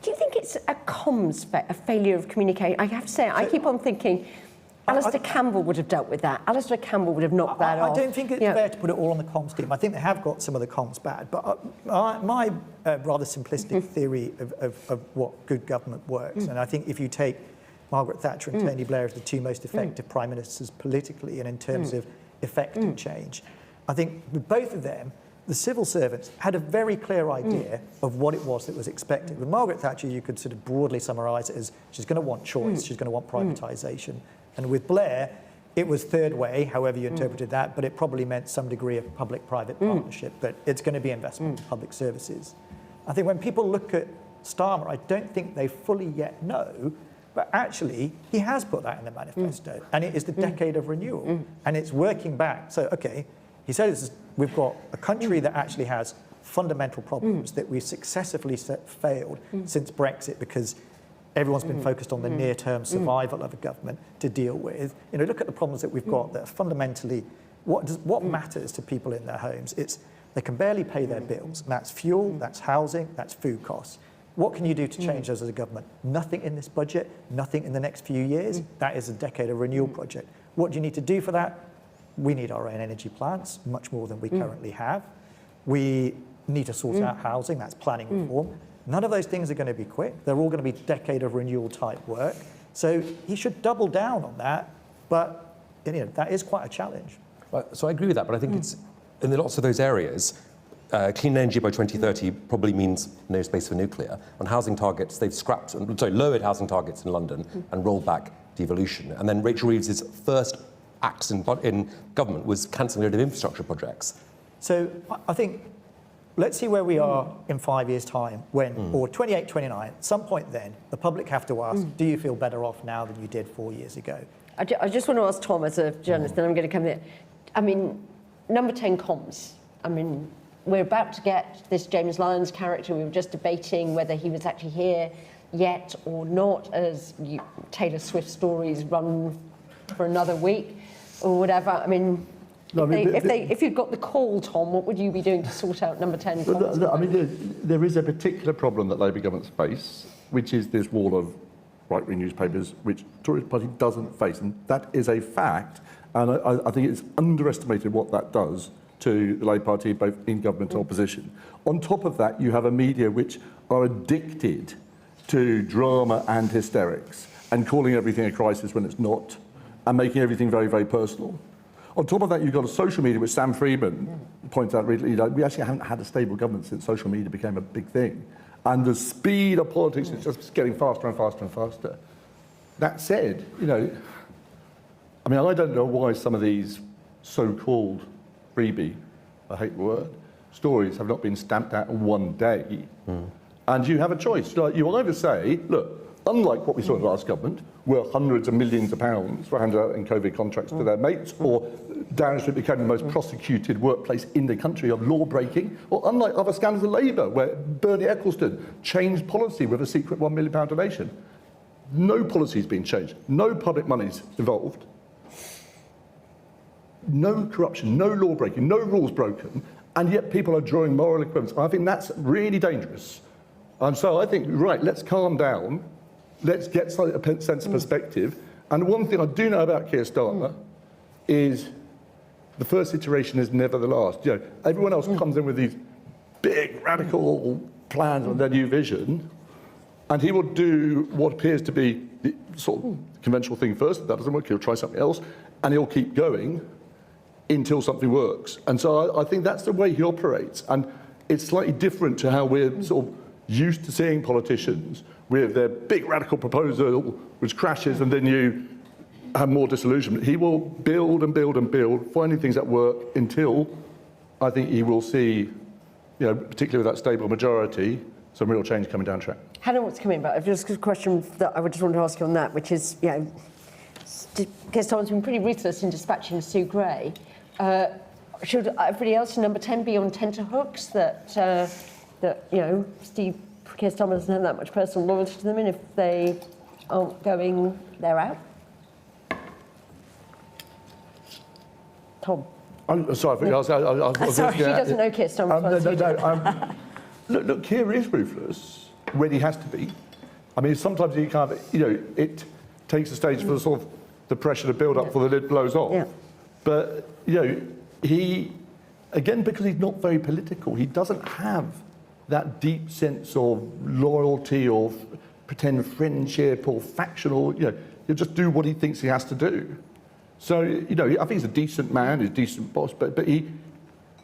Do you think it's a failure of communication? I have to say, I keep on thinking, Alistair Campbell would have dealt with that. Alistair Campbell would have knocked that off. I don't think it's fair to put it all on the comms team. I think they have got some of the comms bad, but my rather simplistic theory of what good government works, and I think if you take Margaret Thatcher and Tony Blair as the two most effective prime ministers politically and in terms of effecting change, I think with both of them, the civil servants had a very clear idea of what it was that was expected. With Margaret Thatcher, you could sort of broadly summarise it as she's going to want choice, she's going to want privatisation. And with Blair, it was third way, however you interpreted that, but it probably meant some degree of public-private partnership, but it's going to be investment in public services. I think when people look at Starmer, I don't think they fully yet know, but actually, he has put that in the manifesto, and it is the decade of renewal, and it's working back. So, okay, he says we've got a country that actually has fundamental problems that we've successively failed since Brexit because everyone's been focused on the near-term survival of a government to deal with. Look at the problems that we've got that are fundamentally what matters to people in their homes. It's they can barely pay their bills, and that's fuel, that's housing, that's food costs. What can you do to change those as a government? Nothing in this budget, nothing in the next few years. That is a decade of renewal project. What do you need to do for that? We need our own energy plants, much more than we currently have. We need to sort out housing, that's planning reform. None of those things are going to be quick. They're all going to be decade of renewal type work. So he should double down on that, but that is quite a challenge. So I agree with that, but I think it's, in lots of those areas, clean energy by 2030 probably means no space for nuclear. On housing targets, they've lowered housing targets in London and rolled back devolution. And then Rachel Reeves's first acts in government was cancelling a load of infrastructure projects. So I think, let's see where we are in 5 years' time, or 28, 29, at some point then, the public have to ask, do you feel better off now than you did 4 years ago? I just want to ask Tom, as a journalist, and I'm going to come here. I mean, number 10 comms. I mean, we're about to get this James Lyons character. We were just debating whether he was actually here yet or not, as Taylor Swift stories run for another week or whatever. I mean, if you'd got the call, Tom, what would you be doing to sort out number 10 comms? I mean, there is a particular problem that Labour governments face, which is this wall of right-wing newspapers, which the Tory party doesn't face, and that is a fact. And I think it's underestimated what that does to the Labour Party, both in government and opposition. On top of that, you have a media which are addicted to drama and hysterics and calling everything a crisis when it's not, and making everything very, very personal. On top of that, you've got a social media, which Sam Freeman points out recently, we actually haven't had a stable government since social media became a big thing. And the speed of politics is just getting faster and faster and faster. That said, I mean, I don't know why some of these so-called freebie, I hate the word, stories have not been stamped out in one day. And you have a choice. You either say, look, unlike what we saw in the last government, where hundreds of millions of pounds were handed out in COVID contracts to their mates, or Downing Street became the most prosecuted workplace in the country of law breaking, or unlike other scandals of Labour, where Bernie Ecclestone changed policy with a secret £1 million donation. No policy's been changed, no public money's involved, no corruption, no law breaking, no rules broken, and yet people are drawing moral equivalence. I think that's really dangerous. And so I think, right, let's calm down. Let's get a sense of perspective. And one thing I do know about Keir Starmer is the first iteration is never the last. Everyone else comes in with these big radical plans on their new vision, and he will do what appears to be the sort of conventional thing first. If that doesn't work, he'll try something else, and he'll keep going until something works. And so I think that's the way he operates. And it's slightly different to how we're sort of used to seeing politicians with their big radical proposal, which crashes, and then you have more disillusionment. He will build and build and build, finding things that work until I think he will see, particularly with that stable majority, some real change coming down track. Hannah, what's coming back? I've just got a question that I would just want to ask you on that, which is, Keir Starmer's been pretty ruthless in dispatching Sue Gray. Should everybody else in number 10 be on tenterhooks that Keir Starmer doesn't have that much personal loyalty to them, and if they aren't going, they're out? Tom? I'm sorry, Sorry, she doesn't know Keir Starmer. Look, Keir is ruthless when he has to be. I mean, sometimes he can't, it takes the stage for the sort of the pressure to build up before the lid blows off. Yeah. But, he, again, because he's not very political, he doesn't have that deep sense of loyalty or pretend friendship or factional, he'll just do what he thinks he has to do. So, I think he's a decent man, he's a decent boss, but he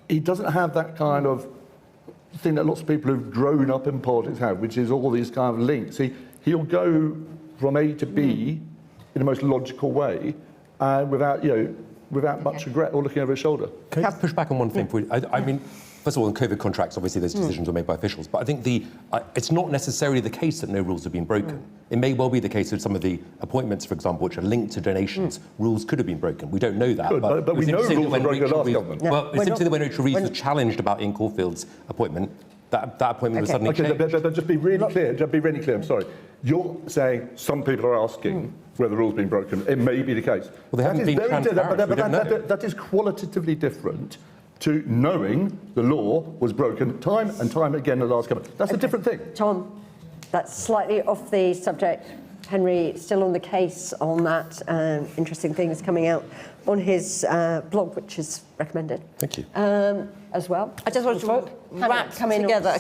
doesn't have that kind of thing that lots of people who've grown up in politics have, which is all these kind of links. He'll go from A to B in the most logical way, without much regret or looking over his shoulder. Can I just push back on one thing? I mean, first of all, in COVID contracts, obviously those decisions are made by officials, but I think it's not necessarily the case that no rules have been broken. It may well be the case of some of the appointments, for example, which are linked to donations, rules could have been broken. We don't know that. But we know rules were broken last government. Well, it's interesting that when Rachel Reeves was challenged about Ian Caulfield's appointment, that appointment was suddenly changed. But just be really clear, I'm sorry. You're saying some people are asking whether the rules have been broken. It may be the case. Well, they haven't been transparent. That is qualitatively different to knowing the law was broken time and time again in the last government. That's a different thing. Tom, that's slightly off the subject. Henry, still on the case on that. Interesting things coming out on his blog, which is recommended. Thank you. As well. I just wanted to wrap together a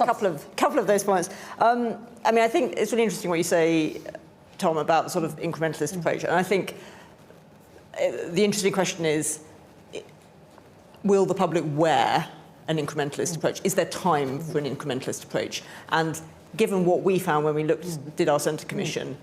couple of those points. I think it's really interesting what you say, Tom, about the sort of incrementalist approach. And I think the interesting question is, will the public wear an incrementalist approach? Is there time for an incrementalist approach? And given what we found when we did our Centre Commission,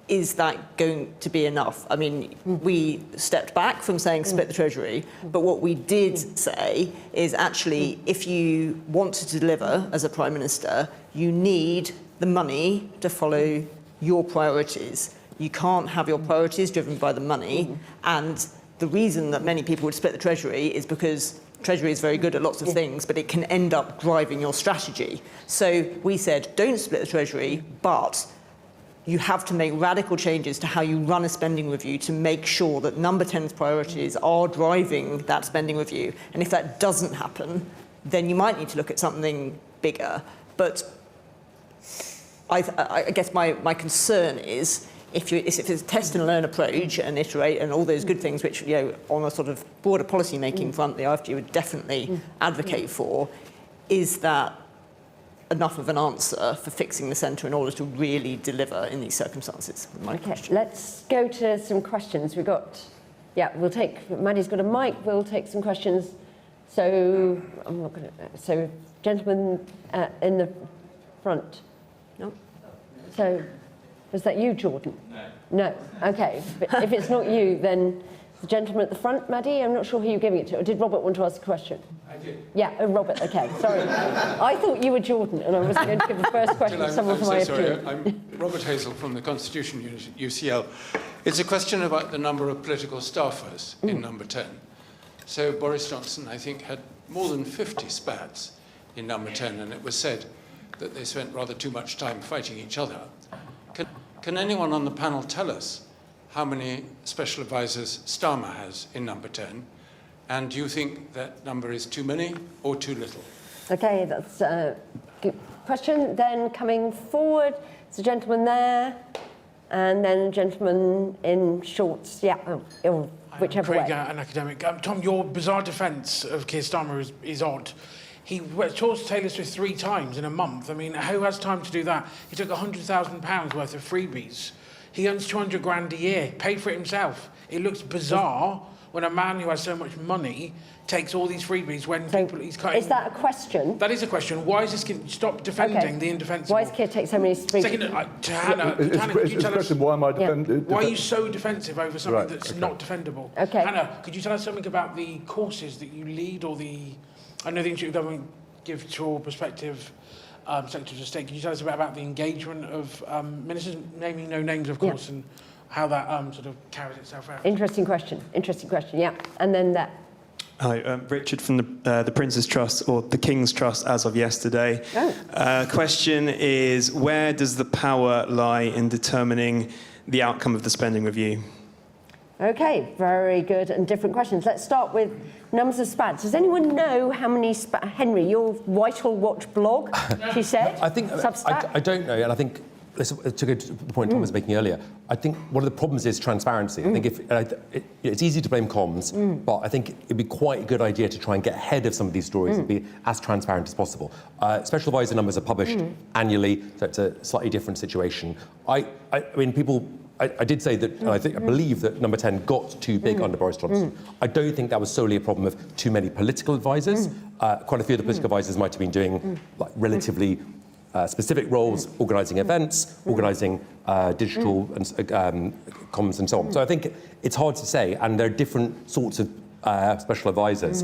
is that going to be enough? I mean, we stepped back from saying split the Treasury, but what we did say is actually, if you want to deliver as a Prime Minister, you need the money to follow your priorities. You can't have your priorities driven by the money, and the reason that many people would split the Treasury is because Treasury is very good at lots of things, but it can end up driving your strategy. So we said, don't split the Treasury, but you have to make radical changes to how you run a spending review to make sure that number 10's priorities are driving that spending review. And if that doesn't happen, then you might need to look at something bigger. But I guess my concern is, if it's a test and learn approach and iterate and all those good things which, on a sort of broader policy making front, the IFG would definitely advocate for, is that enough of an answer for fixing the centre in order to really deliver in these circumstances? My question. Let's go to some questions. We've got Yeah, Maddie's got a mic, we'll take some questions. So, gentleman in the front. No? So, was that you, Jordan? No. No, okay. But if it's not you, then the gentleman at the front, Maddie, I'm not sure who you're giving it to. Or did Robert want to ask a question? I did. Yeah, Robert, okay, sorry. I thought you were Jordan, and I was going to give the first question to someone from IFG. I'm Robert Hazel from the Constitution Unit at UCL. It's a question about the number of political staffers in number 10. So Boris Johnson, I think, had more than 50 spats in number 10, and it was said that they spent rather too much time fighting each other. Can anyone on the panel tell us how many special advisors Starmer has in number 10? And do you think that number is too many or too little? Okay, that's a good question. Then coming forward, there's a gentleman there, and then a gentleman in shorts. Yeah, whichever Craig, way. an academic. Tom, your bizarre defence of Keir Starmer is odd. He talks to Taylor Swift 3 times in a month. I mean, who has time to do that? He took £100,000 worth of freebies. He earns 200 grand a year, paid for it himself. It looks bizarre when a man who has so much money takes all these freebies when he's cutting... Is that a question? That is a question. Why is this... Stop defending the indefensible. Why is Keir take so many freebies? Second, to Hannah, could you tell us... Why am I defending... Why are you so defensive over something that's not defendable? Okay. Hannah, could you tell us something about the courses that you lead or the... I know the Institute of Government give to all prospective secretaries of state. Could you tell us a bit about the engagement of ministers, naming no names, of course, and how that sort of carries itself out? Interesting question, yeah. And then that. Hi, Richard from the Prince's Trust, or the King's Trust as of yesterday. Question is, where does the power lie in determining the outcome of the spending review? Okay, very good and different questions. Let's start with numbers of spats. Does anyone know how many Henry, your Whitehall Watch blog, she said? I think I don't know, and I think to go to the point Tom was making earlier, I think one of the problems is transparency. I think it's easy to blame comms, but I think it'd be quite a good idea to try and get ahead of some of these stories and be as transparent as possible. Special advisor numbers are published annually, so it's a slightly different situation. I mean, people. I did say that, and I believe that number 10 got too big under Boris Johnson. I don't think that was solely a problem of too many political advisors. Quite a few of the political advisors might have been doing like relatively specific roles, organising events, organising digital and comms and so on. So I think it's hard to say, and there are different sorts of special advisors.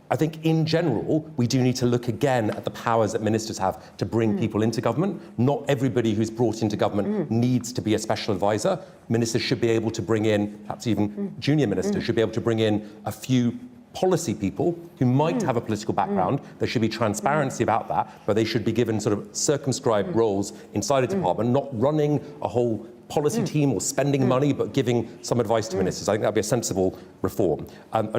I think in general, we do need to look again at the powers that ministers have to bring people into government. Not everybody who's brought into government needs to be a special advisor. Ministers should be able to bring in, perhaps even junior ministers, should be able to bring in a few policy people who might have a political background. There should be transparency about that, but they should be given sort of circumscribed roles inside a department, not running a whole policy team or spending money, but giving some advice to ministers. I think that'd be a sensible reform.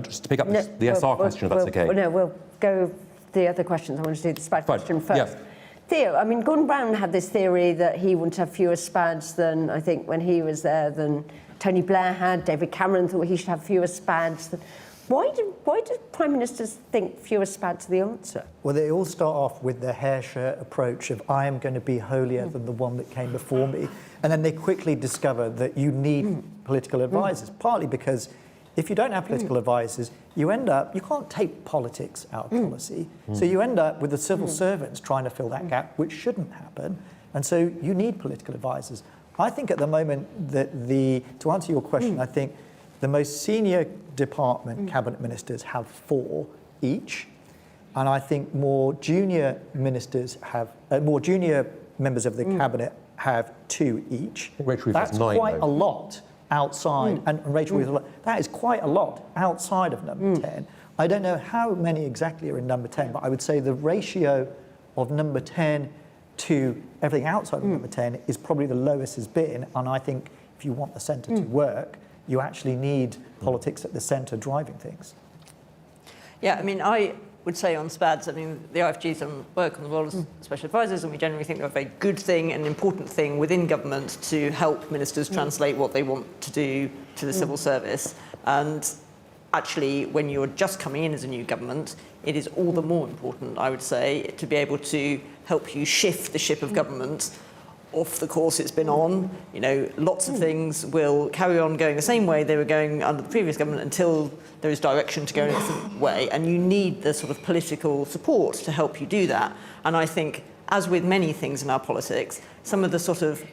Just to pick up the SR question, if that's okay. No, we'll go the other questions. I want to do the SPAD question first. Yes. Theo, I mean, Gordon Brown had this theory that he wanted to have fewer SPADs than, I think, when he was there, than Tony Blair had. David Cameron thought he should have fewer SPADs. Why do Prime Ministers think fewer SPADs are the answer? Well, they all start off with the hair shirt approach of, I am going to be holier than the one that came before me. And then they quickly discover that you need political advisors, partly because if you don't have political advisors, you can't take politics out of policy. So you end up with the civil servants trying to fill that gap, which shouldn't happen. And so you need political advisors. I think at the moment that to answer your question, I think the most senior department cabinet ministers have 4 each. And I think more junior ministers have, more junior members of the cabinet have 2 each. That's 9, quite a lot outside, and Rachel, that is quite a lot outside of number 10. I don't know how many exactly are in number 10, but I would say the ratio of number 10 to everything outside of number 10 is probably the lowest it's been. And I think if you want the centre to work, you actually need politics at the centre driving things. Yeah, I mean, I would say on SPADs, I mean, the IFG's done work on the role of special advisors, and we generally think they're a very good thing, an important thing within government to help ministers translate what they want to do to the civil service. And actually, when you're just coming in as a new government, it is all the more important, I would say, to be able to help you shift the ship of government off the course it's been on. You know, lots of things will carry on going the same way they were going under the previous government until there is direction to go in a different way. And you need the sort of political support to help you do that. And I think, as with many things in our politics, some of the sort of,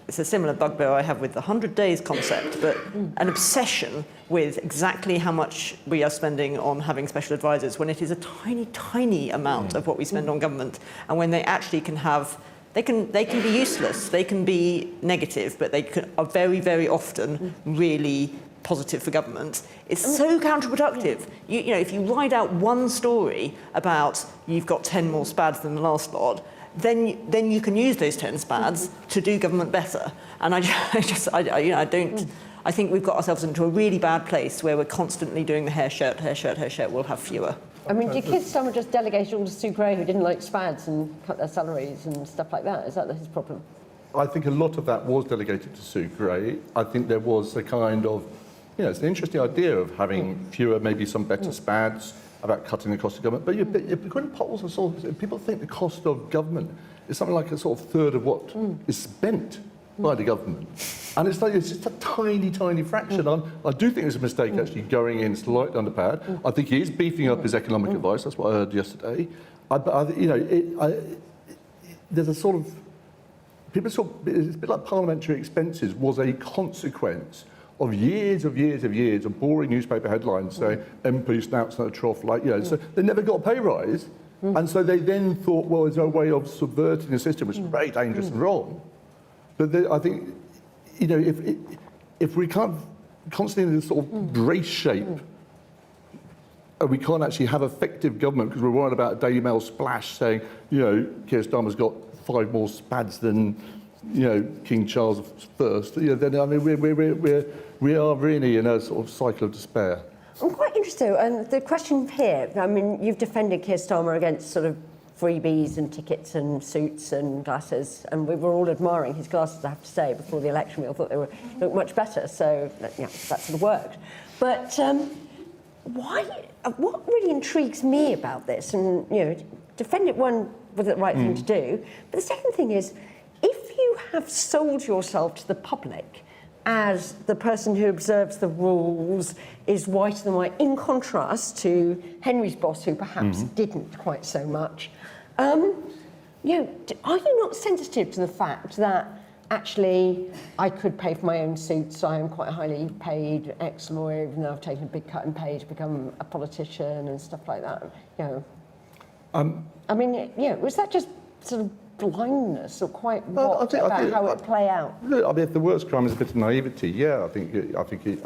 it's a similar bugbear I have with the 100 days concept, but an obsession with exactly how much we are spending on having special advisors when it is a tiny, tiny amount of what we spend on government, and when they actually can have, they can be useless, they can be negative, but they are very, very often really positive for government. It's so counterproductive. You know, if you write out one story about you've got 10 more SPADs than the last lot, then you can use those 10 SPADs to do government better. And I think we've got ourselves into a really bad place where we're constantly doing the hair shirt, we'll have fewer. I mean, did Keir Starmer just delegate all to Sue Gray, who didn't like SPADs, and cut their salaries and stuff like that? Is that his problem? I think a lot of that was delegated to Sue Gray. I think there was a kind of, you know, it's an interesting idea of having fewer, maybe some better SPADs, about cutting the cost of government. But according to polls and so on, people think the cost of government is something like a sort of third of what is spent by the government. And it's just a tiny, tiny fraction. I do think it's a mistake actually going in slightly underpowered. I think he is beefing up his economic advice. That's what I heard yesterday. There's a sort of, it's a bit like parliamentary expenses was a consequence of years of boring newspaper headlines saying MP snouts at a trough, like, you know, so they never got a pay rise. And so they then thought, well, there's no way of subverting the system, which is very dangerous and wrong. But I think, you know, if we can't constantly in this sort of brace shape, and we can't actually have effective government because we're worried about a Daily Mail splash saying, you know, Keir Starmer's got 5 more SPADs than, you know, King Charles I. You know, then I mean, we are really in a sort of cycle of despair. I'm quite interested, and the question here, I mean, you've defended Keir Starmer against sort of freebies and tickets and suits and glasses, and we were all admiring his glasses, I have to say, before the election. We all thought they looked much better, so yeah, that sort of worked. But what really intrigues me about this, and, you know, defend it, one, was it the right thing to do, but the second thing is, if you have sold yourself to the public as the person who observes the rules, is whiter than white, in contrast to Henry's boss, who perhaps didn't quite so much, you know, are you not sensitive to the fact that actually I could pay for my own suits, I am quite a highly paid ex-lawyer, even though I've taken a big cut in pay to become a politician and stuff like that, you know? I mean, yeah, was that just sort of blindness, or quite how it would play out? Look, I mean, if the worst crime is a bit of naivety, yeah, I think he's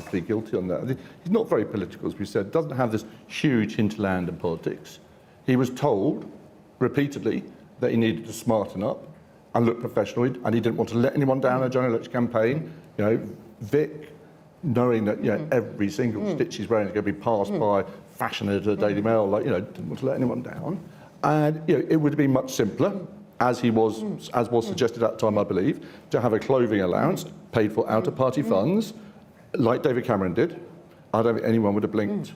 pretty guilty on that. He's not very political, as we said. Doesn't have this huge hinterland in politics. He was told repeatedly that he needed to smarten up and look professional, and he didn't want to let anyone down in a general election campaign. You know, Vic, knowing that, you know, every single stitch he's wearing is going to be passed by fashion editor Daily Mail, like, you know, didn't want to let anyone down. And, you know, it would have been much simpler, as was suggested at the time, I believe, to have a clothing allowance paid for out of party funds, like David Cameron did. I don't think anyone would have blinked.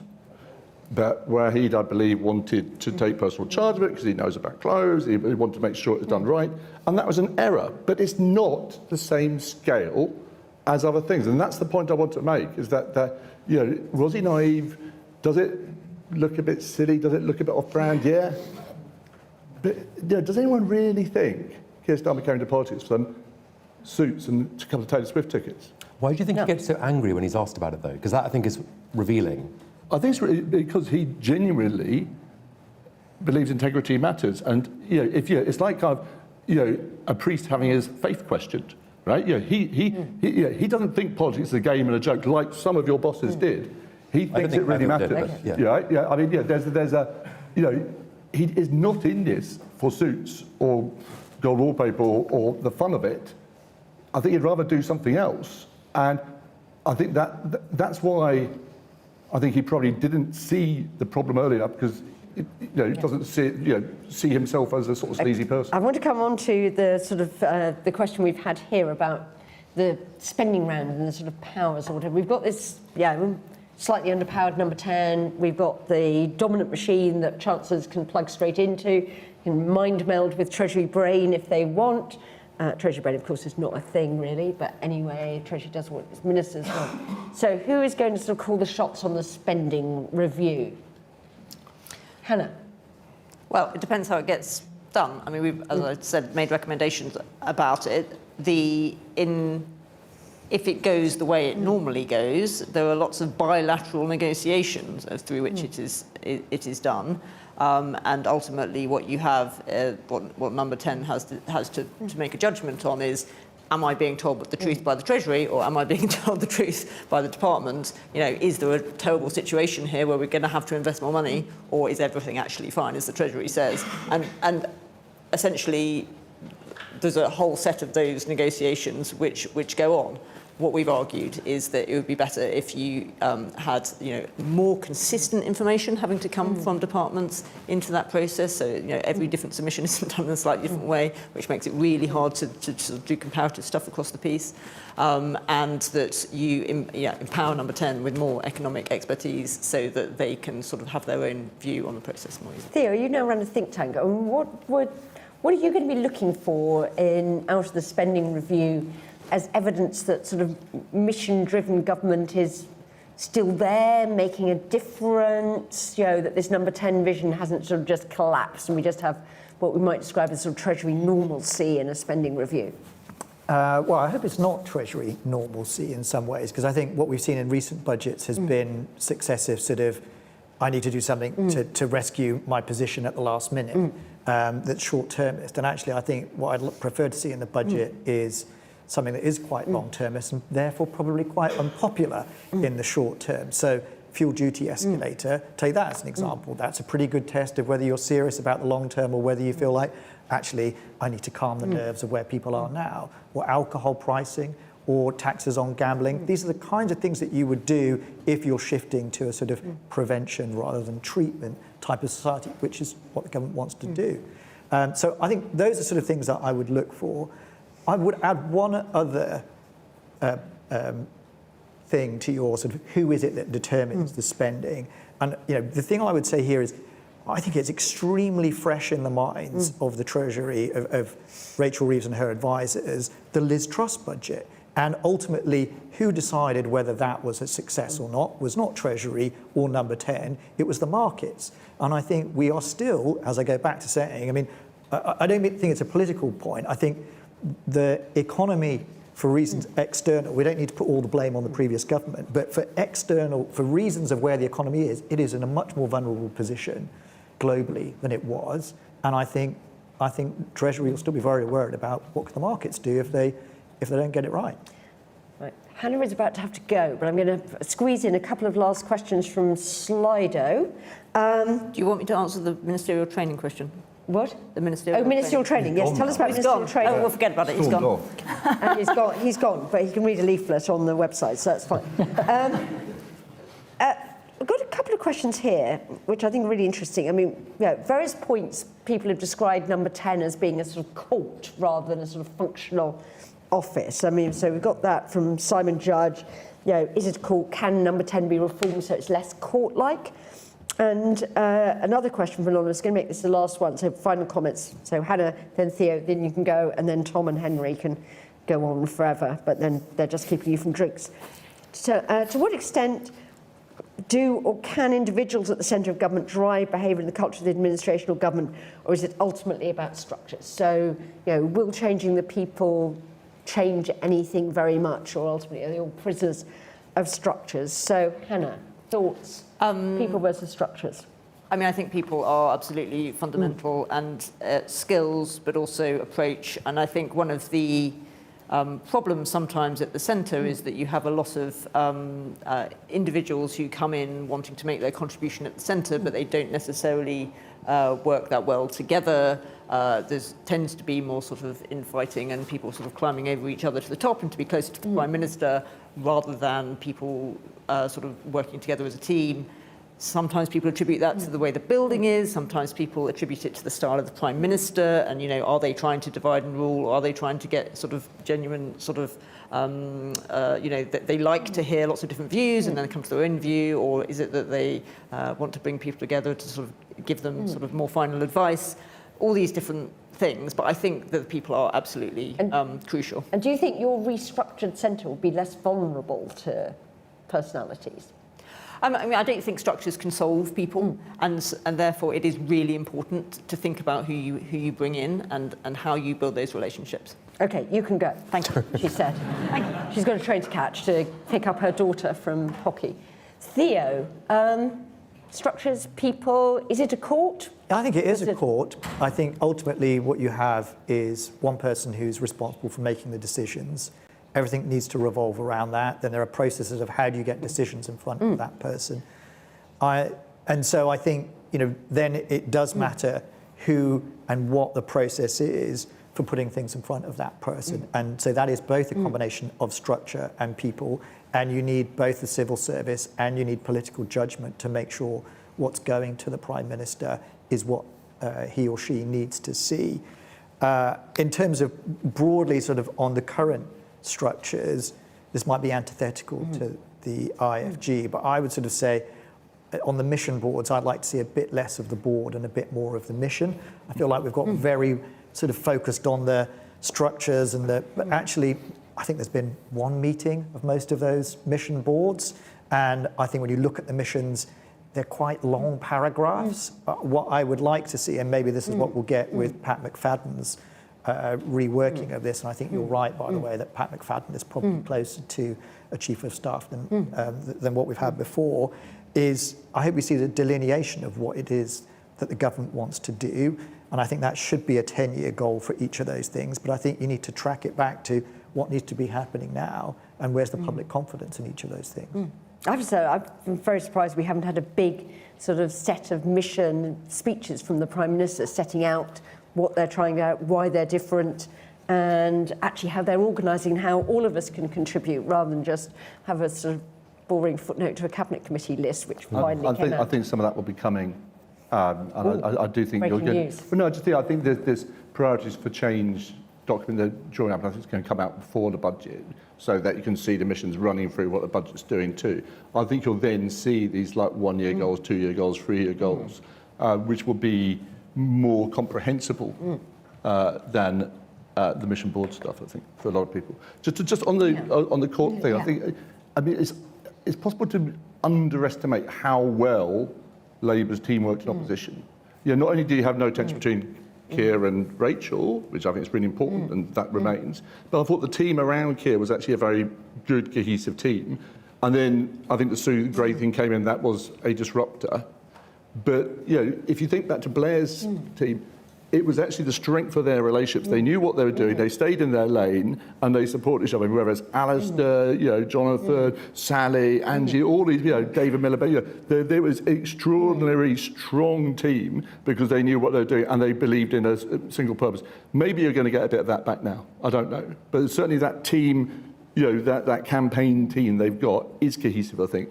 But where he'd, I believe, wanted to take personal charge of it because he knows about clothes, he wanted to make sure it was done right, and that was an error. But it's not the same scale as other things, and that's the point I want to make, is that you know, was he naive? Does it look a bit silly? Does it look a bit off-brand? Yeah. But, you know, does anyone really think Keir Starmer came into politics for some suits and a couple of Taylor Swift tickets? Why do you think he gets so angry when he's asked about it, though? Because that, I think, is revealing. I think it's because he genuinely believes integrity matters. And, you know, it's like kind of, you know, a priest having his faith questioned, right? You know, he doesn't think politics is a game and a joke like some of your bosses did. He thinks it really matters. Yeah. I mean, yeah, there's a, you know, he is not in this for suits or gold wallpaper or the fun of it. I think he'd rather do something else. And I think that's why I think he probably didn't see the problem early enough, because he doesn't see himself as a sort of sleazy person. I want to come on to the sort of the question we've had here about the spending round and the sort of powers or whatever. We've got this, slightly underpowered number 10. We've got the dominant machine that chancellors can plug straight into, can mind meld with Treasury brain if they want. Treasury brain, of course, is not a thing really, but anyway, Treasury does what its ministers want. So who is going to sort of call the shots on the spending review? Hannah? Well, it depends how it gets done. I mean, we've, as I said, made recommendations about it. If it goes the way it normally goes, there are lots of bilateral negotiations through which it is done. And ultimately, what you have, what Number 10 has to make a judgment on is, am I being told the truth by the Treasury, or am I being told the truth by the department? You know, is there a terrible situation here where we're going to have to invest more money, or is everything actually fine, as the Treasury says? And essentially, there's a whole set of those negotiations which go on. What we've argued is that it would be better if you had, more consistent information having to come from departments into that process. So, every different submission is done in a slightly different way, which makes it really hard to sort of do comparative stuff across the piece. And that you empower Number 10 with more economic expertise so that they can sort of have their own view on the process more easily. Theo, you now run a think tank. And what are you going to be looking for out of the spending review as evidence that sort of mission-driven government is still there, making a difference, that this Number 10 vision hasn't sort of just collapsed and we just have what we might describe as sort of Treasury normalcy in a spending review? Well, I hope it's not Treasury normalcy in some ways, because I think what we've seen in recent budgets has been successive sort of, I need to do something to rescue my position at the last minute, that's short-termist. And actually, I think what I'd prefer to see in the budget is something that is quite long-termist and therefore probably quite unpopular in the short term. So fuel duty escalator, take that as an example. That's a pretty good test of whether you're serious about the long term or whether you feel like, actually, I need to calm the nerves of where people are now. Or alcohol pricing, or taxes on gambling. These are the kinds of things that you would do if you're shifting to a sort of prevention rather than treatment type of society, which is what the government wants to do. So I think those are sort of things that I would look for. I would add one other thing to your sort of who is it that determines the spending. And the thing I would say here is I think it's extremely fresh in the minds of the Treasury, of Rachel Reeves and her advisors, the Liz Truss budget. And ultimately, who decided whether that was a success or not was not Treasury or Number 10, it was the markets. And I think we are still, as I go back to saying, I mean, I don't think it's a political point. I think the economy, for reasons external, we don't need to put all the blame on the previous government, but for reasons of where the economy is, it is in a much more vulnerable position globally than it was. And I think Treasury will still be very worried about what can the markets do if they don't get it right. Right. Hannah is about to have to go, but I'm going to squeeze in a couple of last questions from Slido. Do you want me to answer the ministerial training question? What? The ministerial ministerial training. Yes, tell us about ministerial training. Oh, we'll forget about it. He's gone. He's gone, but he can read a leaflet on the website, so that's fine. I've got a couple of questions here, which I think are really interesting. I mean, at various points, people have described Number 10 as being a sort of court rather than a sort of functional office. I mean, so we've got that from Simon Judge. Is it a court? Can Number 10 be reformed so it's less court-like? And another question from Anonymous, going to make this the last one, so final comments. So Hannah, then Theo, then you can go, and then Tom and Henry can go on forever, but then they're just keeping you from drinks. So to what extent do or can individuals at the centre of government drive behaviour and the culture of the administration or government, or is it ultimately about structures? So, will changing the people change anything very much, or ultimately are they all prisoners of structures? So, Hannah, thoughts? People versus structures. I mean, I think people are absolutely fundamental and skills, but also approach. And I think one of the problems sometimes at the centre is that you have a lot of individuals who come in wanting to make their contribution at the centre, but they don't necessarily work that well together. There tends to be more sort of infighting and people sort of climbing over each other to the top and to be closer to the Prime Minister rather than people sort of working together as a team. Sometimes people attribute that to the way the building is. Sometimes people attribute it to the style of the Prime Minister. And, are they trying to divide and rule? Or are they trying to get sort of genuine sort of, they like to hear lots of different views and then come to their own view? Or is it that they want to bring people together to sort of give them sort of more final advice? All these different things, but I think that the people are absolutely crucial. And do you think your restructured centre will be less vulnerable to personalities? I mean, I don't think structures can solve people, and therefore it is really important to think about who you bring in and how you build those relationships. Okay, you can go. Thank you. She said. She's got a train to catch to pick up her daughter from hockey. Theo, structures, people, is it a court? I think it is a court. I think ultimately what you have is one person who's responsible for making the decisions. Everything needs to revolve around that. Then there are processes of how do you get decisions in front of that person. And so I think, then it does matter who and what the process is for putting things in front of that person. And so that is both a combination of structure and people, and you need both the civil service and you need political judgment to make sure what's going to the Prime Minister is what he or she needs to see. In terms of broadly sort of on the current structures, this might be antithetical to the IFG, but I would sort of say on the mission boards, I'd like to see a bit less of the board and a bit more of the mission. I feel like we've got very sort of focused on the structures but actually I think there's been one meeting of most of those mission boards, and I think when you look at the missions, they're quite long paragraphs. What I would like to see, and maybe this is what we'll get with Pat McFadden's reworking of this, and I think you're right, by the way, that Pat McFadden is probably closer to a chief of staff than what we've had before, is I hope we see the delineation of what it is that the government wants to do, and I think that should be a 10-year goal for each of those things, but I think you need to track it back to what needs to be happening now and where's the public confidence in each of those things. I have to say, I'm very surprised we haven't had a big sort of set of mission speeches from the Prime Minister setting out what they're trying out, why they're different, and actually how they're organising, how all of us can contribute, rather than just have a sort of boring footnote to a cabinet committee list, which finally came out. I think some of that will be coming, and I do think you'll get. News. But no, I think there's priorities for change document they're drawing up, and I think it's going to come out before the budget, so that you can see the missions running through what the budget's doing too. I think you'll then see these like 1-year goals, 2-year goals, 3-year goals, which will be more comprehensible than the mission board stuff, I think, for a lot of people. Just on the court thing, I mean, it's possible to underestimate how well Labour's team works in opposition. Not only do you have no tension between Keir and Rachel, which I think is really important, and that remains, but I thought the team around Keir was actually a very good, cohesive team. And then I think the Sue Gray thing came in, that was a disruptor. But if you think back to Blair's team, it was actually the strength of their relationships. They knew what they were doing, they stayed in their lane, and they supported each other, whether it's Alistair, Jonathan, Sally, Angie, all these, David Miller, there was an extraordinarily strong team because they knew what they were doing and they believed in a single purpose. Maybe you're going to get a bit of that back now, I don't know. But certainly that team, that campaign team they've got is cohesive, I think.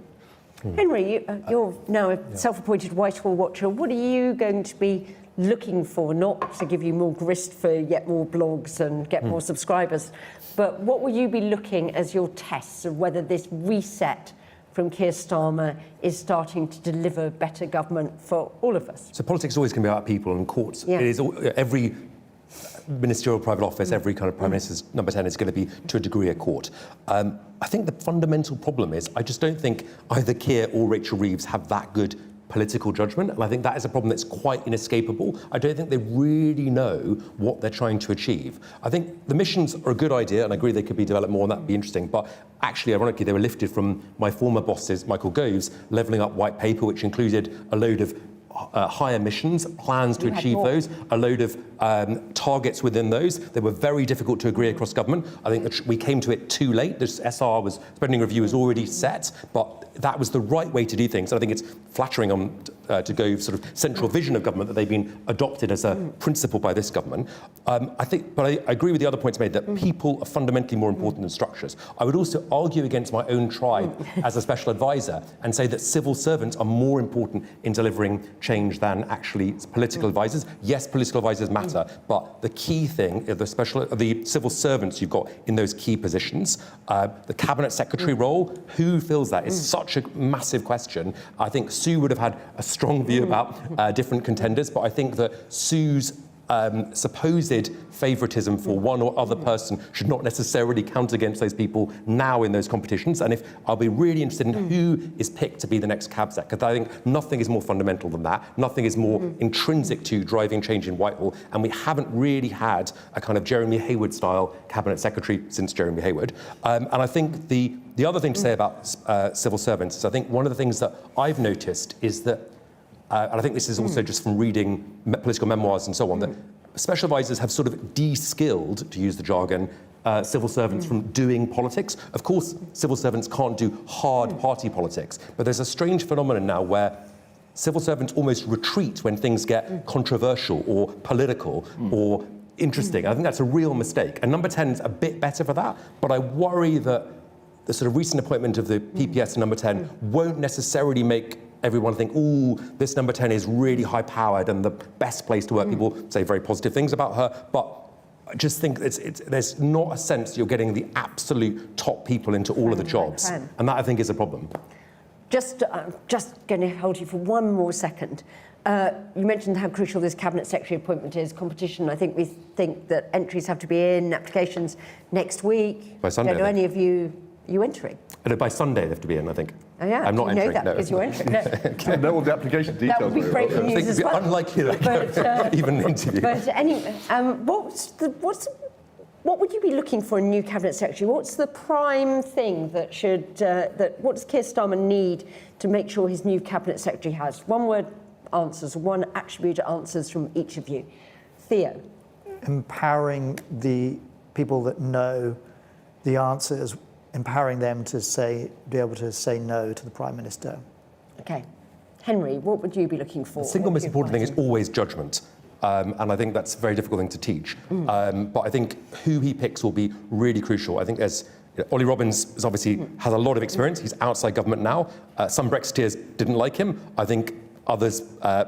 Henry, you're now a self-appointed Whitehall watcher. What are you going to be looking for, not to give you more grist for yet more blogs and get more subscribers, but what will you be looking as your tests of whether this reset from Keir Starmer is starting to deliver better government for all of us? So politics is always going to be about people, and courts, it is every ministerial private office, every kind of Prime Minister's number 10 is going to be, to a degree, a court. I think the fundamental problem is I just don't think either Keir or Rachel Reeves have that good political judgment, and I think that is a problem that's quite inescapable. I don't think they really know what they're trying to achieve. I think the missions are a good idea, and I agree they could be developed more, and that'd be interesting, but actually, ironically, they were lifted from my former boss's, Michael Gove's, Levelling Up white paper, which included a load of higher missions, plans to achieve those, a load of targets within those. They were very difficult to agree across government. I think that we came to it too late. This spending review was already set, but that was the right way to do things. And I think it's flattering on to Gove's sort of central vision of government that they've been adopted as a principle by this government. But I agree with the other points made that people are fundamentally more important than structures. I would also argue against my own tribe as a special advisor and say that civil servants are more important in delivering change than actually political advisors. Yes, political advisors matter, but the key thing is the civil servants you've got in those key positions. The cabinet secretary role, who fills that is such a massive question. I think Sue would have had a strong view about different contenders, but I think that Sue's supposed favouritism for one or other person should not necessarily count against those people now in those competitions. And I'll be really interested in who is picked to be the next cab sec, because I think nothing is more fundamental than that. Nothing is more intrinsic to driving change in Whitehall. And we haven't really had a kind of Jeremy Hayward-style cabinet secretary since Jeremy Hayward. And I think the other thing to say about civil servants is I think one of the things that I've noticed is that, and I think this is also just from reading political memoirs and so on, that special advisors have sort of de-skilled, to use the jargon, civil servants from doing politics. Of course, civil servants can't do hard party politics, but there's a strange phenomenon now where civil servants almost retreat when things get controversial or political or interesting. I think that's a real mistake. And number 10 is a bit better for that, but I worry that the sort of recent appointment of the PPS to number 10 won't necessarily make everyone think, ooh, this number 10 is really high-powered and the best place to work. People say very positive things about her, but I just think there's not a sense you're getting the absolute top people into all of the jobs. And that, I think, is a problem. Just going to hold you for one more second. You mentioned how crucial this cabinet secretary appointment is. Competition, I think we think that entries have to be in, applications next week. By Sunday, Don't know any of you entering. By Sunday they have to be in, I think. Oh, yeah. I'm not entering. You know that no. because you're entering. No. I know all the application details. That would be breaking I think news it'd as be well. unlikely that I could even interview. But anyway, what would you be looking for in a new cabinet secretary? What's the prime thing that what does Keir Starmer need to make sure his new cabinet secretary has? One word answers, one attribute answers from each of you. Theo. Empowering the people that know the answers, empowering them to be able to say no to the Prime Minister. Okay. Henry, what would you be looking for? The single most important thing is always judgment. And I think that's a very difficult thing to teach. But I think who he picks will be really crucial. I think Ollie Robbins has a lot of experience. He's outside government now. Some Brexiteers didn't like him. I think others,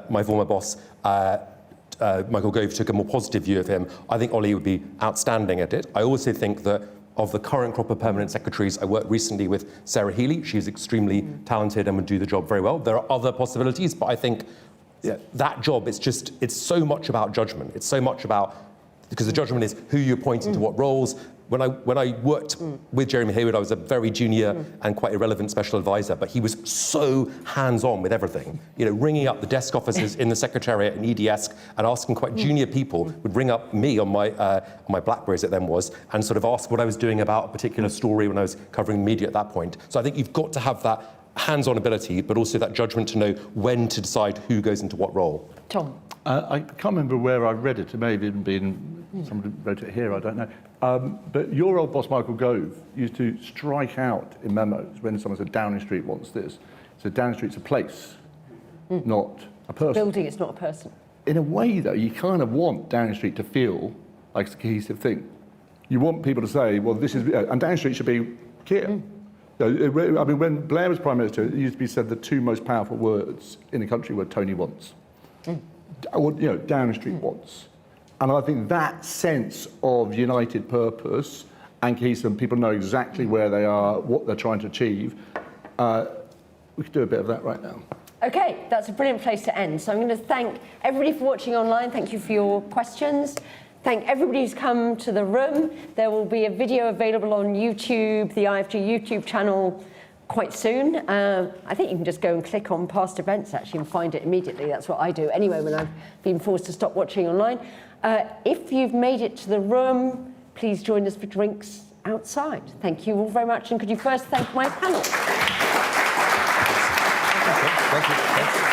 my former boss, Michael Gove, took a more positive view of him. I think Ollie would be outstanding at it. I also think that of the current crop of permanent secretaries, I worked recently with Sarah Healey. She's extremely talented and would do the job very well. There are other possibilities, but I think that job, it's so much about judgment. It's so much about, because the judgment is who you appoint into what roles. When I worked with Jeremy Hayward, I was a very junior and quite irrelevant special advisor, but he was so hands-on with everything. Ringing up the desk officers in the Secretariat and EDS and asking quite junior people, would ring up me on my BlackBerry, as it then was, and sort of ask what I was doing about a particular story when I was covering media at that point. So I think you've got to have that hands-on ability, but also that judgment to know when to decide who goes into what role. Tom. I can't remember where I read it. It may have even been somebody wrote it here. I don't know. But your old boss Michael Gove used to strike out in memos when someone said Downing Street wants this. So Downing Street's a place, not a person. Building, it's not a person. In a way, though, you kind of want Downing Street to feel like it's a cohesive thing. You want people to say, well, this is, and Downing Street should be Keir. I mean, when Blair was Prime Minister, it used to be said the two most powerful words in the country were Tony wants. Or, Downing Street wants. And I think that sense of united purpose and cohesive, people know exactly where they are, what they're trying to achieve. We could do a bit of that right now. Okay, that's a brilliant place to end. So I'm going to thank everybody for watching online. Thank you for your questions. Thank everybody who's come to the room. There will be a video available on YouTube, the IFG YouTube channel, quite soon. I think you can just go and click on past events, actually, and find it immediately. That's what I do anyway when I've been forced to stop watching online. If you've made it to the room, please join us for drinks outside. Thank you all very much. And could you first thank my panel? Thank you.